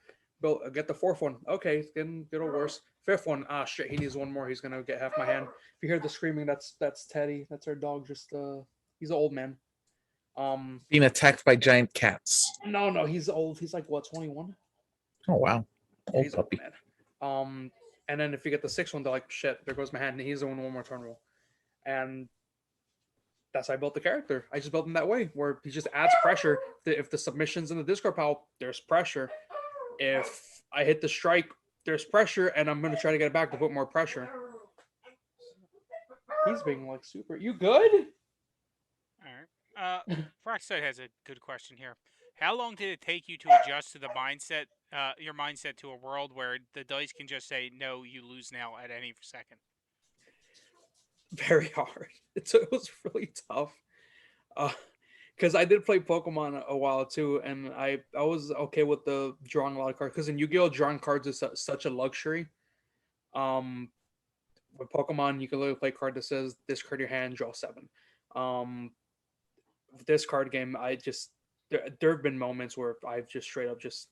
Get the fourth one, okay, it's getting a little worse. Fifth one, shit, he needs one more. He's gonna get half my hand. If you hear the screaming, that's Teddy. That's our dog. Just he's an old man. Being attacked by giant cats. No, he's old. He's like what, 21? Oh wow, Yeah, old he's an old puppy. man. And then if you get the sixth one, they're like, shit, there goes my hand. And he's doing one more turn roll. And that's how I built the character. I just built him that way, where he just adds pressure. If the submission's in the discard pile, there's pressure. If I hit the strike, there's pressure, and I'm going to try to get it back to put more pressure. He's being like super. You good? All right. Froxside has a good question here. How long did it take you to adjust to the mindset, your mindset, to a world where the dice can just say no, you lose now at any second? Very hard. It was really tough. Because I did play Pokemon a while too, and I was okay with the drawing a lot of cards. Because in Yu-Gi-Oh, drawing cards is such a luxury. With Pokemon, you can literally play a card that says discard your hand, draw 7. This card game, there have been moments where I've just straight up just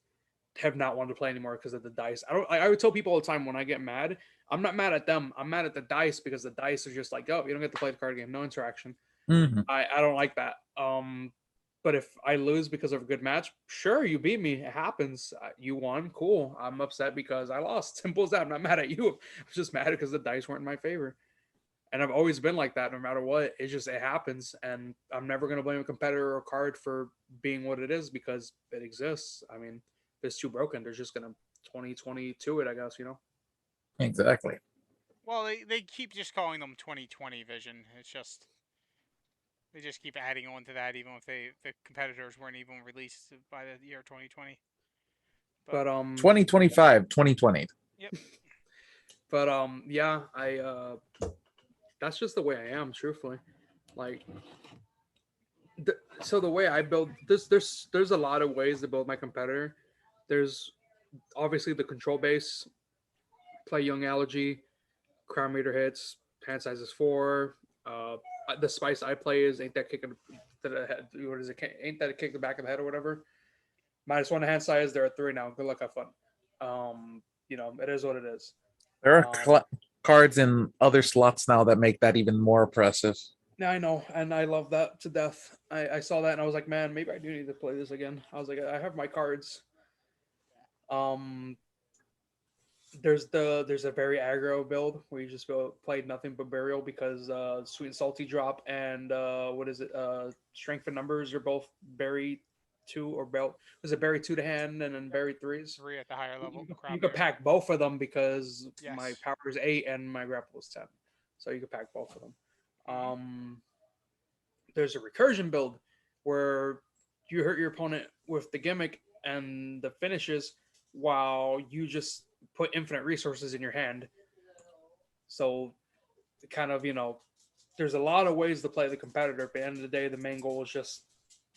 have not wanted to play anymore because of the dice. I would tell people all the time, when I get mad, I'm not mad at them. I'm mad at the dice, because the dice are just like, oh, you don't get to play the card game, no interaction. Mm-hmm. I don't like that. But if I lose because of a good match, sure, you beat me. It happens. You won. Cool. I'm upset because I lost. Simple as that. I'm not mad at you. I'm just mad because the dice weren't in my favor. And I've always been like that no matter what. It happens. And I'm never going to blame a competitor or card for being what it is, because it exists. I mean, if it's too broken, there's just going to 2022 it, I guess, Exactly. Well, they keep just calling them 2020 vision. It's just they just keep adding on to that, even if the competitors weren't even released by the year 2020. But 2025, 2020. Yep. But yeah, that's just the way I am, truthfully. Like, so the way I build this, there's a lot of ways to build my competitor. There's obviously the control base, play young allergy, crown meter hits, hand size is 4. The spice I play is ain't that kicking to the head? What is it? Ain't that a kick the back of the head or whatever? -1 to hand size. There are 3 now. Good luck, have fun. It is what it is. There are cards in other slots now that make that even more oppressive. Yeah, I know, and I love that to death. I saw that and I was like, man, maybe I do need to play this again. I was like, I have my cards. There's a very aggro build where you just played nothing but burial, because sweet and salty drop and what is it? Strength and numbers are both bury 2, or belt. Was it bury 2 to hand and then bury 3s? 3 at the higher level. You could pack both of them, because Yes. my power is 8 and my grapple is 10, so you could pack both of them. There's a recursion build where you hurt your opponent with the gimmick and the finishes while you just put infinite resources in your hand. So kind of, there's a lot of ways to play the competitor. But at the end of the day, the main goal is just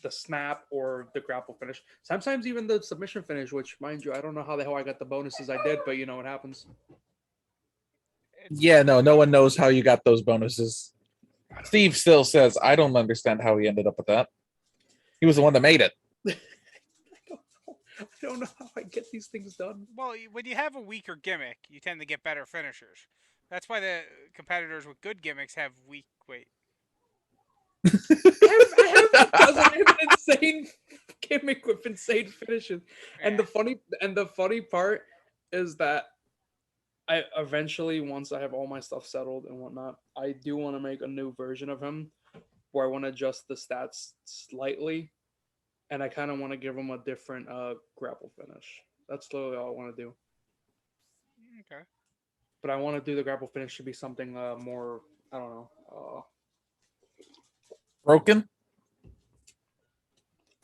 the snap or the grapple finish. Sometimes even the submission finish, which, mind you, I don't know how the hell I got the bonuses I did, but it happens. Yeah, no one knows how you got those bonuses. Steve still says, I don't understand how he ended up with that. He was the one that made it. I don't know how I get these things done. Well, when you have a weaker gimmick, you tend to get better finishers. That's why the competitors with good gimmicks have weak. Wait. I have an insane gimmick with insane finishes, and the funny part is that I eventually, once I have all my stuff settled and whatnot, I do want to make a new version of him where I want to adjust the stats slightly, and I kind of want to give him a different grapple finish. That's literally all I want to do. Okay. but I want to do the grapple finish to be something more. I don't know. Broken.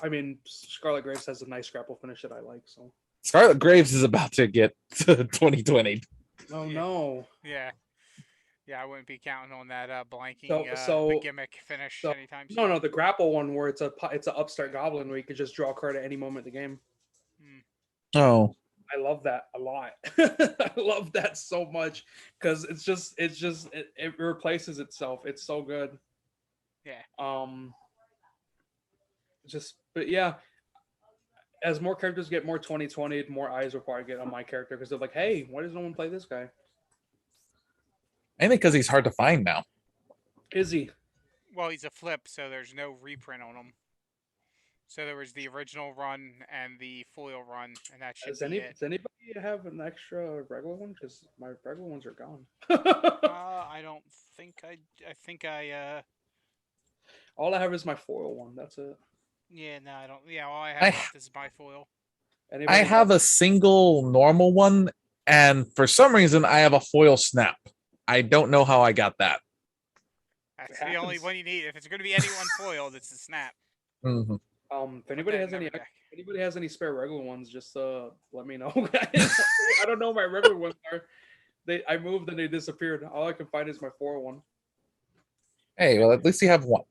I mean, Scarlet Graves has a nice grapple finish that I like. So. Scarlet Graves is about to get to 2020. Oh Yeah. no. Yeah. Yeah, I wouldn't be counting on that blanking So gimmick finish so anytime soon. no, the grapple one where it's an upstart goblin where you could just draw a card at any moment in the game. Oh, I love that a lot. I love that so much because it replaces itself. It's so good. Yeah. But yeah, as more characters get more 2020, more eyes will probably get on my character because they're like, hey, why does no one play this guy? mainly because he's hard to find now. Is he? Well, he's a flip, so there's no reprint on him. So there was the original run and the foil run, and that should be it. Does anybody have an extra regular one? Because my regular ones are gone. I don't think I think I. All I have is my foil one. That's it. Yeah, no, I don't. Yeah, all I have left is my foil. I have a single normal one, and for some reason, I have a foil snap. I don't know how I got that. That's the only one you need. If it's going to be any one foil, that's the snap. Mm-hmm. If anybody has any spare regular ones, just let me know. I don't know what my regular ones are. I moved and they disappeared. All I can find is my 401. Hey, well, at least you have one.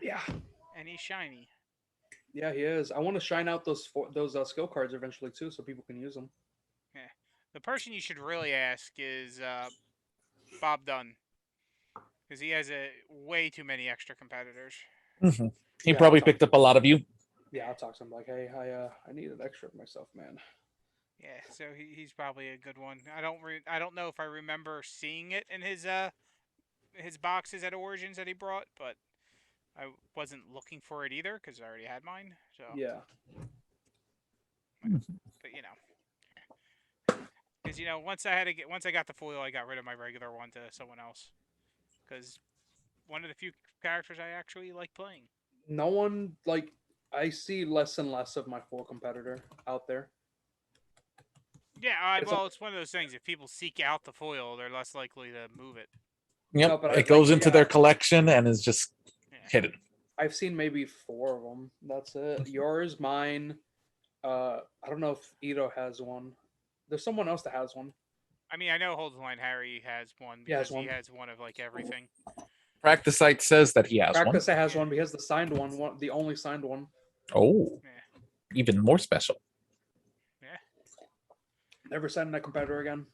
Yeah. And he's shiny. Yeah, he is. I want to shine out those skill cards eventually too, so people can use them. Yeah. The person you should really ask is Bob Dunn, because he has way too many extra competitors. Mm-hmm. He probably picked up a lot of you. Yeah, I'll talk to him like, hey, I need an extra of myself, man. Yeah, so he's probably a good one. I don't know if I remember seeing it in his boxes at Origins that he brought, but I wasn't looking for it either because I already had mine. So yeah. But because once I got the foil, I got rid of my regular one to someone else because one of the few characters I actually like playing. No one I see less and less of my foil competitor out there. Yeah, it's one of those things. If people seek out the foil, they're less likely to move it. Yep, it goes into their collection and is just hidden. I've seen maybe 4 of them. That's it. Yours, mine. I don't know if Ito has one. There's someone else that has one. I mean, I know Holds the Line Harry has one because he has one of everything. Practice Site says that he has one. Practice Site has one, but he has the signed one, the only signed one. Oh, even more special. Yeah. Never signed that competitor again.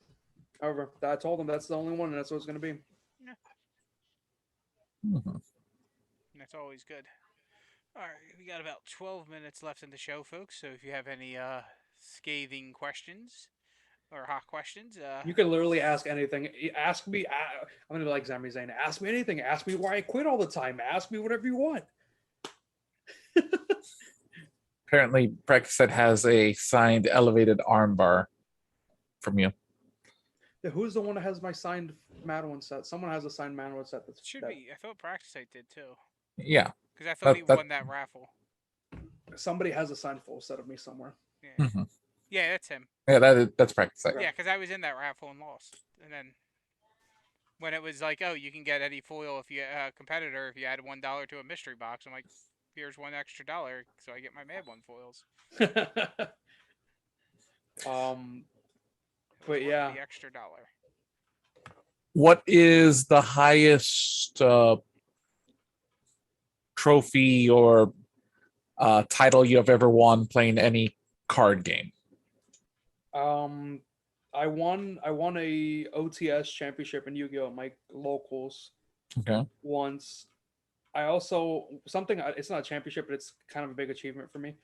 However, I told him that's the only one, and that's what it's going to be. Yeah. Mm-hmm. That's always good. All right, we got about 12 minutes left in the show, folks. So if you have any scathing questions or hot questions, you can literally ask anything. Ask me. I'm gonna be like Zami Zayn. Ask me anything. Ask me why I quit all the time. Ask me whatever you want. Apparently, Practice Set has a signed elevated armbar from you. Yeah, who's the one that has my signed Madeline set? Someone has a signed Madeline set. That should be. I thought Practice Site did too. Yeah. Because I thought he won that raffle. Somebody has a signed full set of me somewhere. Yeah, mm-hmm. Yeah, that's him. Yeah, that's Practice Site. Yeah, because I was in that raffle and lost. And then when it was like, oh, you can get any foil if you competitor if you add $1 to a mystery box, I'm like, here's $1 extra, so I get my Mad One foils. But yeah, the extra $1. What is the highest trophy or title you have ever won playing any card game? I won a OTS championship in Yu-Gi-Oh! My locals. Okay. Once. I also it's not a championship, but it's kind of a big achievement for me.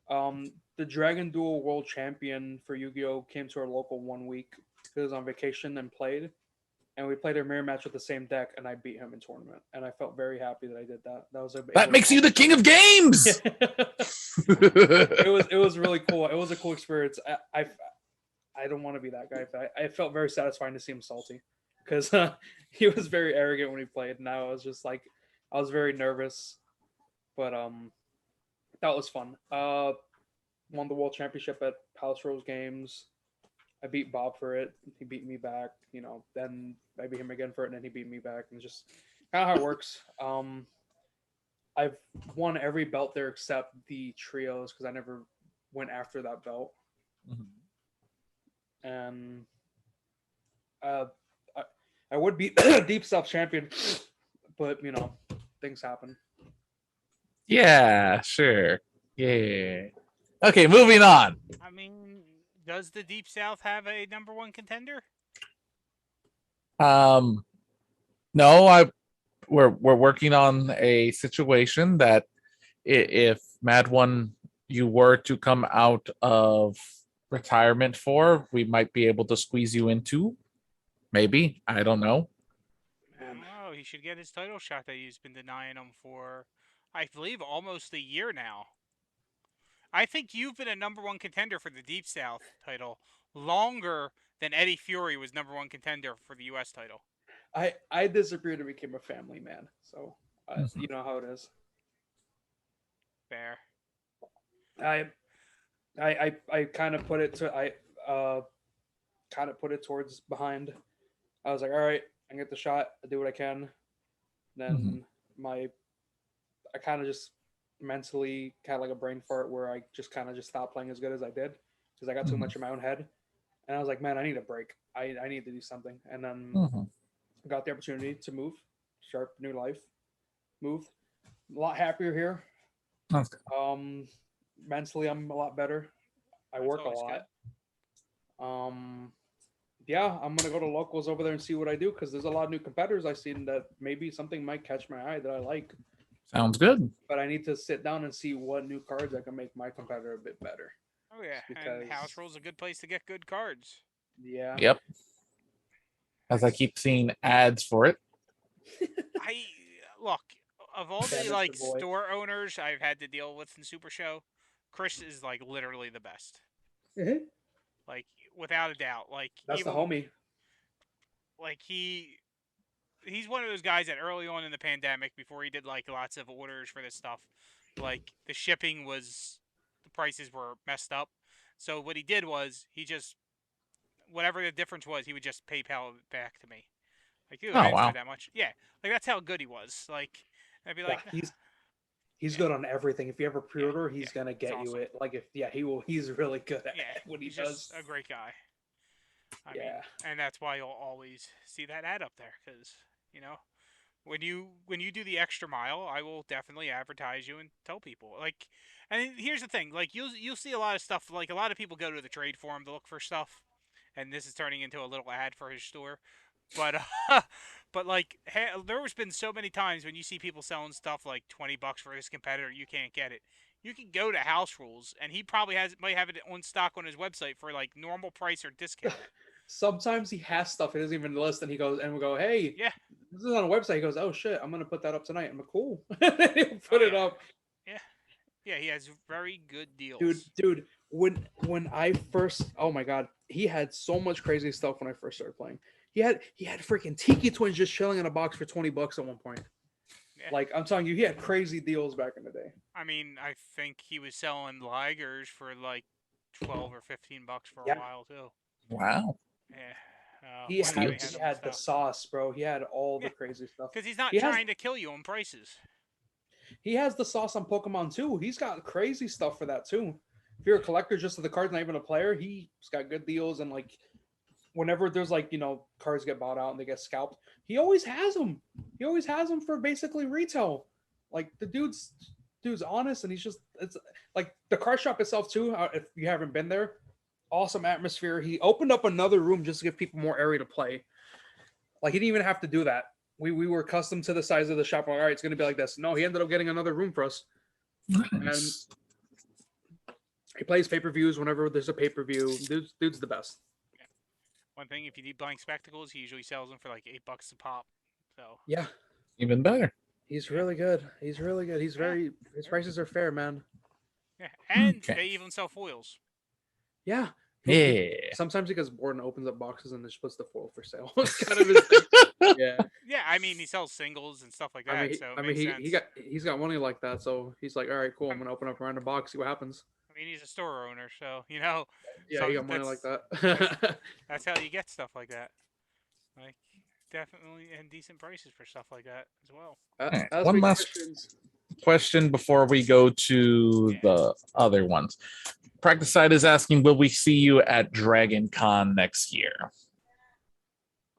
The Dragon Duel World Champion for Yu-Gi-Oh! Came to our local 1 week because I was on vacation and played. And we played a mirror match with the same deck, and I beat him in tournament. And I felt very happy that I did that. That makes you the king of games. It was really cool. It was a cool experience. I don't want to be that guy, but I felt very satisfying to see him salty because he was very arrogant when he played. And I was just like, I was very nervous, but that was fun. Won the world championship at Palace Rose Games. I beat Bob for it. He beat me back. Then I beat him again for it, and then he beat me back. And just kind of how it works. I've won every belt there except the trios because I never went after that belt. And I would be Deep South champion, but things happen. Yeah, sure. Yeah. Okay, moving on. I mean, does the Deep South have a number one contender? No, we're working on a situation that if Mad One you were to come out of retirement for, we might be able to squeeze you into. Maybe. I don't know. Oh, he should get his title shot that he's been denying him for, I believe, almost a year now. I think you've been a number one contender for the Deep South title longer than Eddie Fury was number one contender for the U.S. title. I disappeared and became a family man, so you know how it is. Fair. I kind of put it towards behind. I was like, all right, I get the shot. I do what I can. Then I kind of just mentally kind of like a brain fart where I just kind of just stopped playing as good as I did because I got too much in my own head. And I was like, man, I need a break. I need to do something. And then got the opportunity to move, start new life, moved. A lot happier here. Mentally, I'm a lot better. I work a lot. Yeah, I'm gonna go to locals over there and see what I do because there's a lot of new competitors I've seen that maybe something might catch my eye that I like. Sounds good. But I need to sit down and see what new cards I can make my competitor a bit better. Oh yeah, and House Rule's a good place to get good cards. Yeah. Yep. As I keep seeing ads for it. Look, of all the store owners I've had to deal with in Super Show, Chris is like literally the best. Like without a doubt. Like that's the homie. Like he's one of those guys that early on in the pandemic, before he did like lots of orders for this stuff, like the shipping the prices were messed up. So what he did was he just, whatever the difference was, he would just PayPal it back to me. Like, dude, I didn't spend that much. Yeah, like that's how good he was. Like, I'd be like, he's good on everything. If you ever pre-order, he's gonna get you it. Like he will. He's really good at what he does. Just a great guy. I mean, and that's why you'll always see that ad up there because when you do the extra mile, I will definitely advertise you and tell people. Like, and here's the thing: like you'll see a lot of stuff. Like a lot of people go to the trade forum to look for stuff, and this is turning into a little ad for his store. But but like there's been so many times when you see people selling stuff like $20 for his competitor, you can't get it. You can go to House Rules, and he probably might have it on stock on his website for like normal price or discount. Sometimes he has stuff he doesn't even list, and we go, hey, this is on a website. He goes, oh shit, I'm gonna put that up tonight. I'm like, cool. He'll put it up. Yeah, he has very good deals. Dude, when I first, oh my god, he had so much crazy stuff when I first started playing. He had freaking Tiki Twins just chilling in a box for $20 at one point. Yeah. Like I'm telling you, he had crazy deals back in the day. I mean, I think he was selling Ligers for like $12 or $15 for a while too. Wow. Yeah. He had the sauce, bro. He had all the crazy stuff. Because he's not trying to kill you on prices. He has the sauce on Pokemon too. He's got crazy stuff for that too. If you're a collector just of the cards, not even a player, he's got good deals. And like, whenever there's like, cards get bought out and they get scalped, he always has them. He always has them for basically retail. Like the dude's honest, and it's like the card shop itself too. If you haven't been there, awesome atmosphere. He opened up another room just to give people more area to play. Like he didn't even have to do that. We were accustomed to the size of the shop. We're like, all right, it's going to be like this. No, he ended up getting another room for us. Nice. And he plays pay-per-views whenever there's a pay-per-view. Dude's the best. Yeah. One thing, if you need blank spectacles, he usually sells them for like $8 a pop. So yeah, even better. He's really good. His prices are fair, man. Yeah, and they even sell foils. Yeah. Yeah. Sometimes he gets bored and opens up boxes and just puts the foil for sale. It's kind of his thing. Yeah. Yeah, I mean he sells singles and stuff like that. He's got money like that, so he's like, all right, cool. I'm gonna open up a random box, see what happens. mean, he's a store owner, so you know. Yeah, So you got money like that's that. that's how you get stuff like that. Like definitely and decent prices for stuff like that as well. All right, Ask one me last questions. question before we go to Yeah. the other ones. Practice Side is asking, will we see you at Dragon Con next year?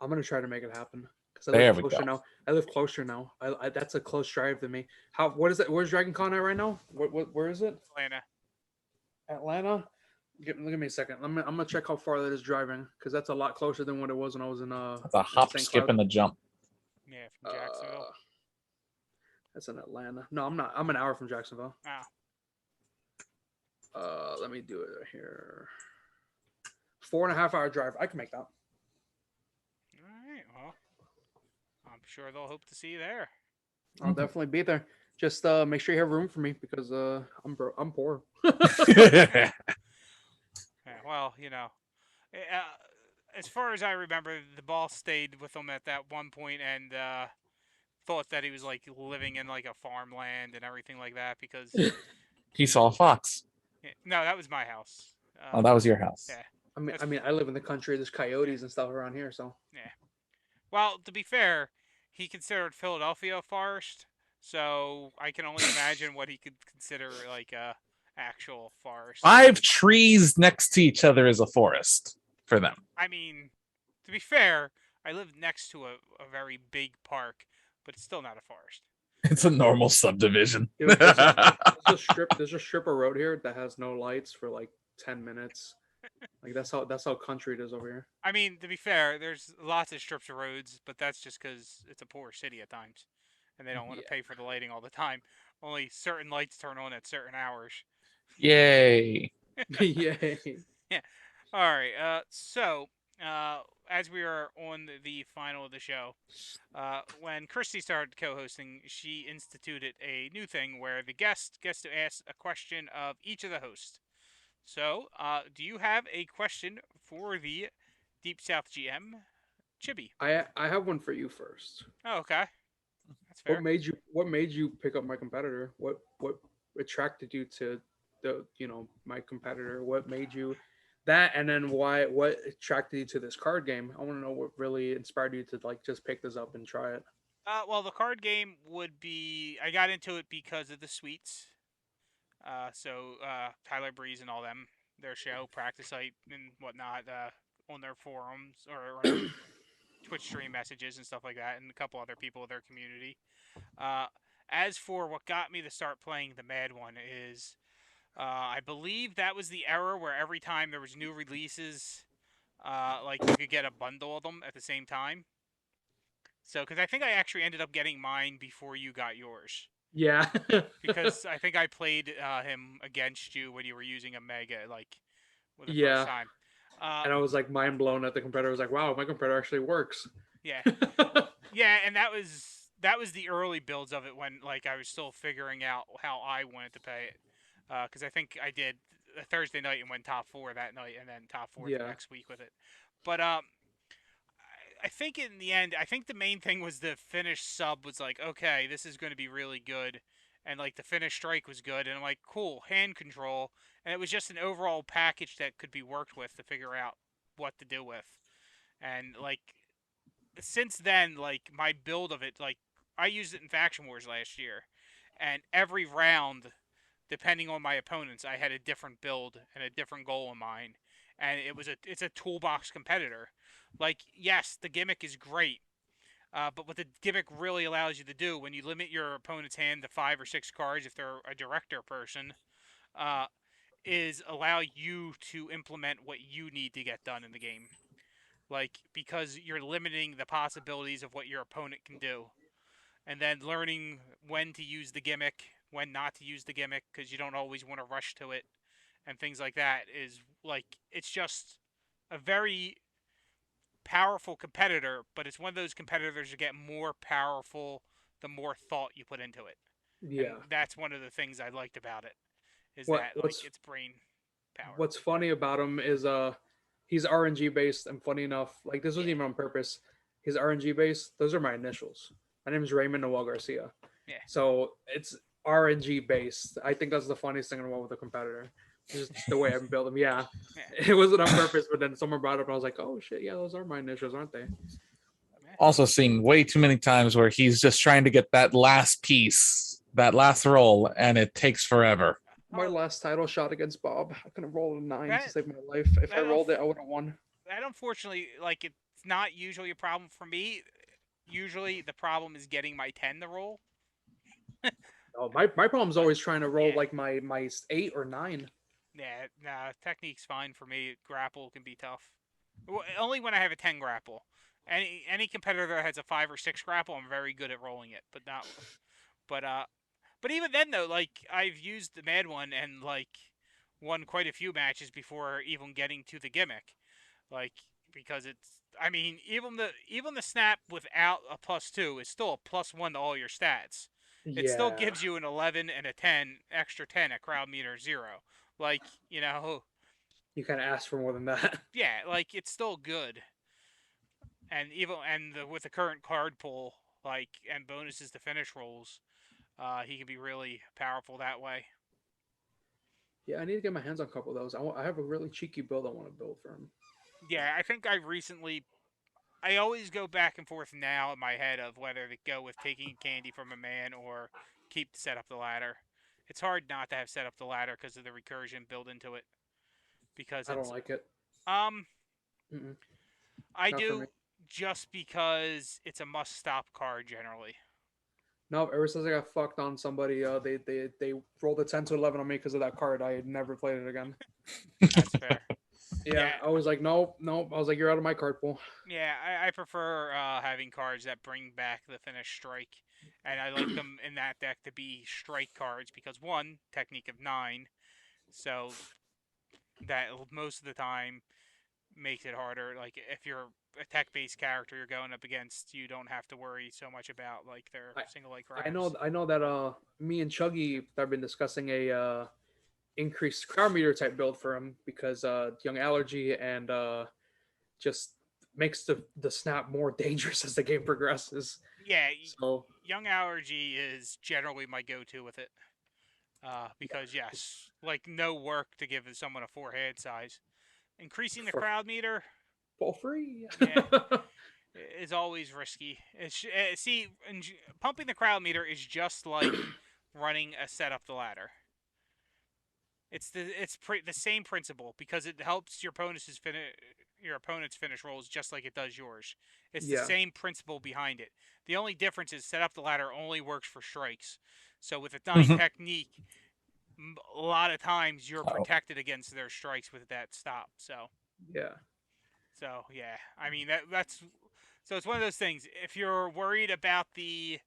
I'm gonna try to make it happen because I There live we closer go. now. I live closer now. That's a close drive to me. How? What is that? Where's Dragon Con at right now? Where is it? Atlanta. Atlanta. Give me a second. I'm gonna check how far that is driving because that's a lot closer than what it was when I was in That's a hop, St. skip, Cloud. and a jump. Yeah, from Jacksonville. That's in Atlanta. No, I'm not. I'm an hour from Jacksonville. Oh. Let me do it here. 4.5 hour drive. I can make that. All right. Well, I'm sure they'll hope to see you there. I'll definitely be there. Just make sure you have room for me because I'm poor. Yeah, well, you know, as far as I remember, the boss stayed with him at that one point and thought that he was like living in like a farmland and everything like that because He saw a fox. no, that was my house. Oh, that was your house. Yeah. I mean, I live in the country. There's coyotes and stuff around here, so. Yeah. Well, to be fair, he considered Philadelphia a forest, so I can only imagine what he could consider like a actual forest. 5 trees next to each other is a forest for them. I mean, to be fair, I live next to a very big park, but it's still not a forest. It's a normal subdivision. Dude, there's a strip of road here that has no lights for like 10 minutes. Like that's how country it is over here. I mean, to be fair, there's lots of strips of roads, but that's just because it's a poor city at times, and they don't want to pay for the lighting all the time. Only certain lights turn on at certain hours. Yay. Yay. Yeah. All right. So, as we are on the final of the show, when Christy started co-hosting, she instituted a new thing where the guest gets to ask a question of each of the hosts. So, do you have a question for the Deep South GM, Chibi? I have one for you first. Oh, okay. That's fair. What made you pick up my competitor? What attracted you to my competitor? What made you that, and then what attracted you to this card game? I want to know what really inspired you to like just pick this up and try it. Well, the card game would be I got into it because of the suites. So Tyler Breeze and all them, their show, practice site and whatnot, on their forums or Twitch stream messages and stuff like that, and a couple other people in their community. As for what got me to start playing the Mad One is, I believe that was the era where every time there was new releases, like you could get a bundle of them at the same time. So, because I think I actually ended up getting mine before you got yours. Yeah. Because I think I played him against you when you were using a Mega, like, for the Yeah. first time. And I was like mind blown at the competitor. I was like, wow, my competitor actually works. Yeah. Yeah, and that was the early builds of it when like I was still figuring out how I wanted to play it. Because I think I did a Thursday night and went top 4 that night, and then top 4 the next week with it. But I think in the end, I think the main thing was the finish sub was like, okay, this is going to be really good. And like the finish strike was good. And I'm like, cool, hand control. And it was just an overall package that could be worked with to figure out what to do with. And like, since then, like my build of it, like I used it in Faction Wars last year. And every round, depending on my opponents, I had a different build and a different goal in mind. And it's a toolbox competitor. Like, yes, the gimmick is great, but what the gimmick really allows you to do when you limit your opponent's hand to 5 or 6 cards, if they're a director person, is allow you to implement what you need to get done in the game. Like, because you're limiting the possibilities of what your opponent can do. And then learning when to use the gimmick, when not to use the gimmick, because you don't always want to rush to it, and things like that is, like, it's just a very powerful competitor, but it's one of those competitors that get more powerful the more thought you put into it. Yeah. And that's one of the things I liked about it, is that like it's brain power. What's funny about him is he's RNG based, and funny enough, like this wasn't even on purpose. He's RNG based. Those are my initials. My name is Raymond Noel Garcia. Yeah. So it's RNG based. I think that's the funniest thing about with a competitor. Just the way I built them. Yeah, it wasn't on purpose, but then someone brought it up, and I was like, oh shit, yeah, those are my initials, aren't they? Also seen way too many times where he's just trying to get that last piece, that last roll, and it takes forever. My last title shot against Bob, I couldn't roll a 9 That- to save my life. If I that rolled it, I would have won. That unfortunately, like, it's not usually a problem for me. Usually the problem is getting my 10 to roll. Oh, my problem is always trying to roll Yeah. like my 8 or 9. Yeah, nah, technique's fine for me. Grapple can be tough. Only when I have a 10 grapple. Any competitor that has a 5 or 6 grapple, I'm very good at rolling it, but not. But even then though, like, I've used the Mad One and like won quite a few matches before even getting to the gimmick, like, because it's. I mean, even the snap without a +2 is still a +1 to all your stats. It still gives you an 11 and a 10, extra 10 at crowd meter 0. Like, you know, You kind of ask for more than that. yeah, like, it's still good. And with the current card pool, like, and bonuses to finish rolls, he can be really powerful that way. Yeah, I need to get my hands on a couple of those. I have a really cheeky build I want to build for him. Yeah, I think I always go back and forth now in my head of whether to go with taking candy from a man or keep set up the ladder. It's hard not to have set up the ladder because of the recursion built into it. Because I don't like it. Mm-mm. I Not for do, me. just because it's a must-stop card generally. No, ever since I got fucked on somebody, they rolled a 10 to 11 on me because of that card. I had never played it again. That's fair. Yeah, I was like, nope. I was like, you're out of my card pool. Yeah, I prefer having cards that bring back the finished strike, and I like them in that deck to be strike cards because, one, technique of 9, so that most of the time makes it harder. Like, if you're a tech-based character you're going up against, you don't have to worry so much about like their single leg grabs. I know that me and Chuggy have been discussing a increased crowd meter type build for him because young allergy and just makes the snap more dangerous as the game progresses. Yeah, So young allergy is generally my go-to with it. Because yes, like, no work to give someone a 4-hand size. Increasing the crowd meter for free. Yeah. is always risky. Pumping the crowd meter is just like running a set up the ladder. It's the same principle because it helps your opponent's finish rolls just like it does yours. It's the same principle behind it. The only difference is set up the ladder only works for strikes. So with a 9 technique, a lot of times you're protected against their strikes with that stop. So yeah. I mean that's so it's one of those things. If you're worried about the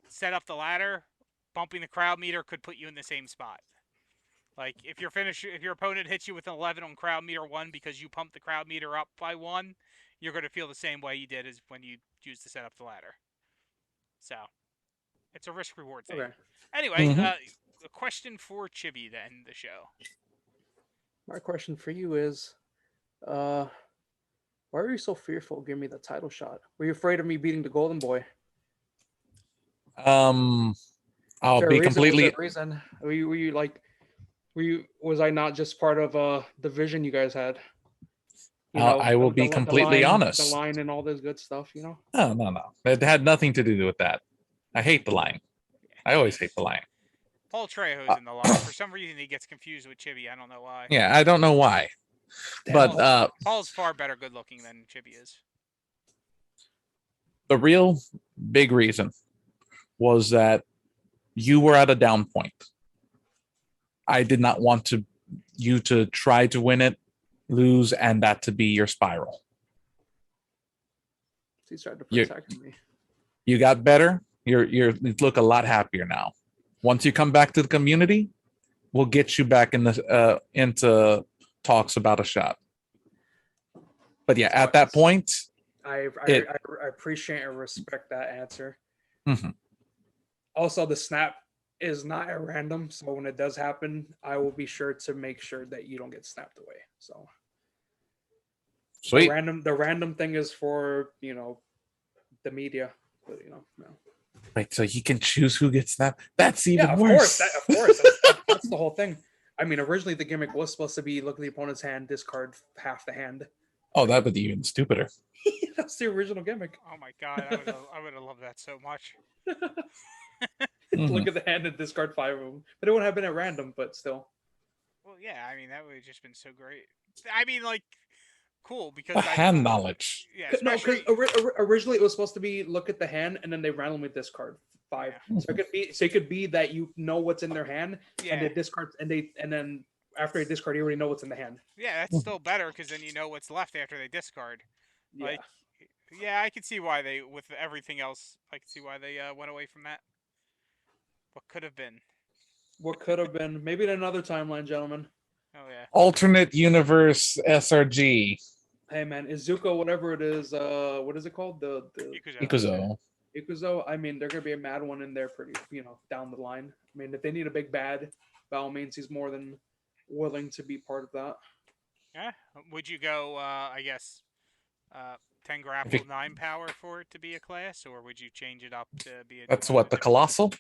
set up the ladder, bumping the crowd meter could put you in the same spot. Like, if your opponent hits you with an 11 on crowd meter 1 because you pumped the crowd meter up by 1, you're going to feel the same way you did as when you used to set up the ladder. So, it's a risk-reward thing. Okay. Anyway, a question for Chibi to end the show. My question for you is, why are you so fearful of giving me the title shot? Were you afraid of me beating the Golden Boy? I'll be completely. Reason. Were you like? Was I not just part of the vision you guys had? I will be completely honest. The line and all this good stuff, you know? No. It had nothing to do with that. I hate the line. I always hate the line. Paul Trejo's in the line. For some reason, he gets confused with Chibi. I don't know why. Yeah, I don't know why. But Paul's far better good looking than Chibi is. The real big reason was that you were at a down point. I did not want you to try to win it, lose, and that to be your spiral. He started to protect me. You got better. You look a lot happier now. Once you come back to the community, we'll get you back into talks about a shot. But yeah, at that point, I appreciate and respect that answer. Mm-hmm. Also, the snap is not at random, so when it does happen, I will be sure to make sure that you don't get snapped away. So sweet. The random thing is for the media, but no. Right, so he can choose who gets snapped. That's even of worse. Course, of course, that's the whole thing. I mean, originally the gimmick was supposed to be look at the opponent's hand, discard half the hand. Oh, that would be even stupider. That's the original gimmick. Oh my god, I would have loved that so much. Look at the hand and discard 5 of them. But it wouldn't have been at random, but still. Well, yeah, I mean that would have just been so great. I mean, like, cool because The hand knowledge. Yeah, No, because especially originally it was supposed to be look at the hand and then they randomly discard 5. Yeah. So it could be that you know what's in their hand yeah, and they discard and then after they discard you already know what's in the hand. yeah, that's still better because then you know what's left after they discard. Yeah. Like, yeah, I can see why they with everything else. I can see why they went away from that. What could have been? What could have been? Maybe in another timeline, gentlemen. Oh yeah. Alternate universe SRG. Hey man, Izuku, whatever it is, what is it called? The Ikuzo. Ikuzo. I mean, they're gonna be a mad one in there pretty, down the line. I mean, if they need a big bad, by all means, he's more than willing to be part of that. Yeah. Would you go? I guess. 10 grapple, 9 power for it to be a class, or would you change it up to be a? That's what, the Colossal?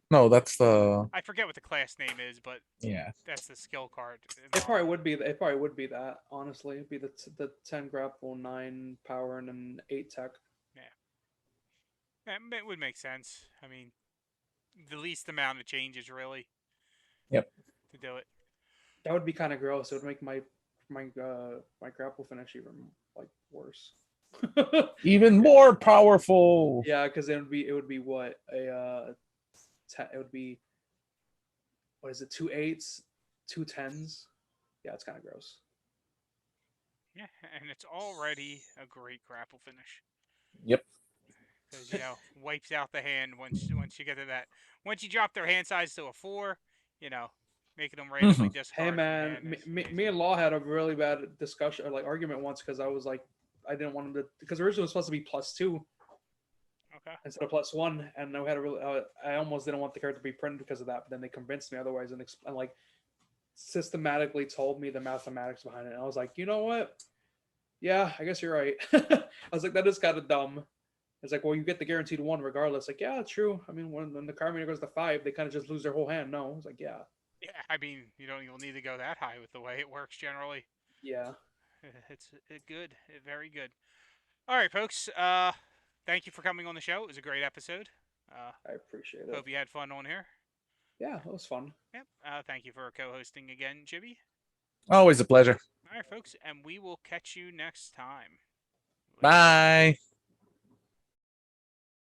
No, that's the. I forget what the class name is, but Yeah. that's the skill card. It probably would be. It probably would be that. Honestly, it'd be the 10 grapple, 9 power, and then 8 tech. Yeah, it would make sense. I mean, the least amount of changes, really. Yep. To do it. That would be kind of gross. It would make my grapple finish even worse. Even more powerful. Yeah, because it would be what it would be. What is it? 2 8s, 2 10s. Yeah, it's kind of gross. Yeah, and it's already a great grapple finish. Yep. Because wipes out the hand once you get to that. Once you drop their hand size to a 4, making them randomly discard. Hey man, me and Law had a really bad discussion or argument once because I was like, I didn't want him to, because originally it was supposed to be +2. Okay. Instead of +1, and I had a really, I almost didn't want the character to be printed because of that, but then they convinced me otherwise and systematically told me the mathematics behind it. And I was like, you know what? Yeah, I guess you're right. I was like, that is kind of dumb. It's like, well, you get the guaranteed 1 regardless. Like, yeah, true. I mean, when the card goes to 5, they kind of just lose their whole hand. No, I was like, yeah. Yeah, I mean, you don't even need to go that high with the way it works generally. Yeah. It's good, very good. All right, folks. Thank you for coming on the show. It was a great episode. I appreciate it. Hope you had fun on here. Yeah, it was fun. Yep. Thank you for co-hosting again, Jibby. Always a pleasure. All right, folks, and we will catch you next time. Bye.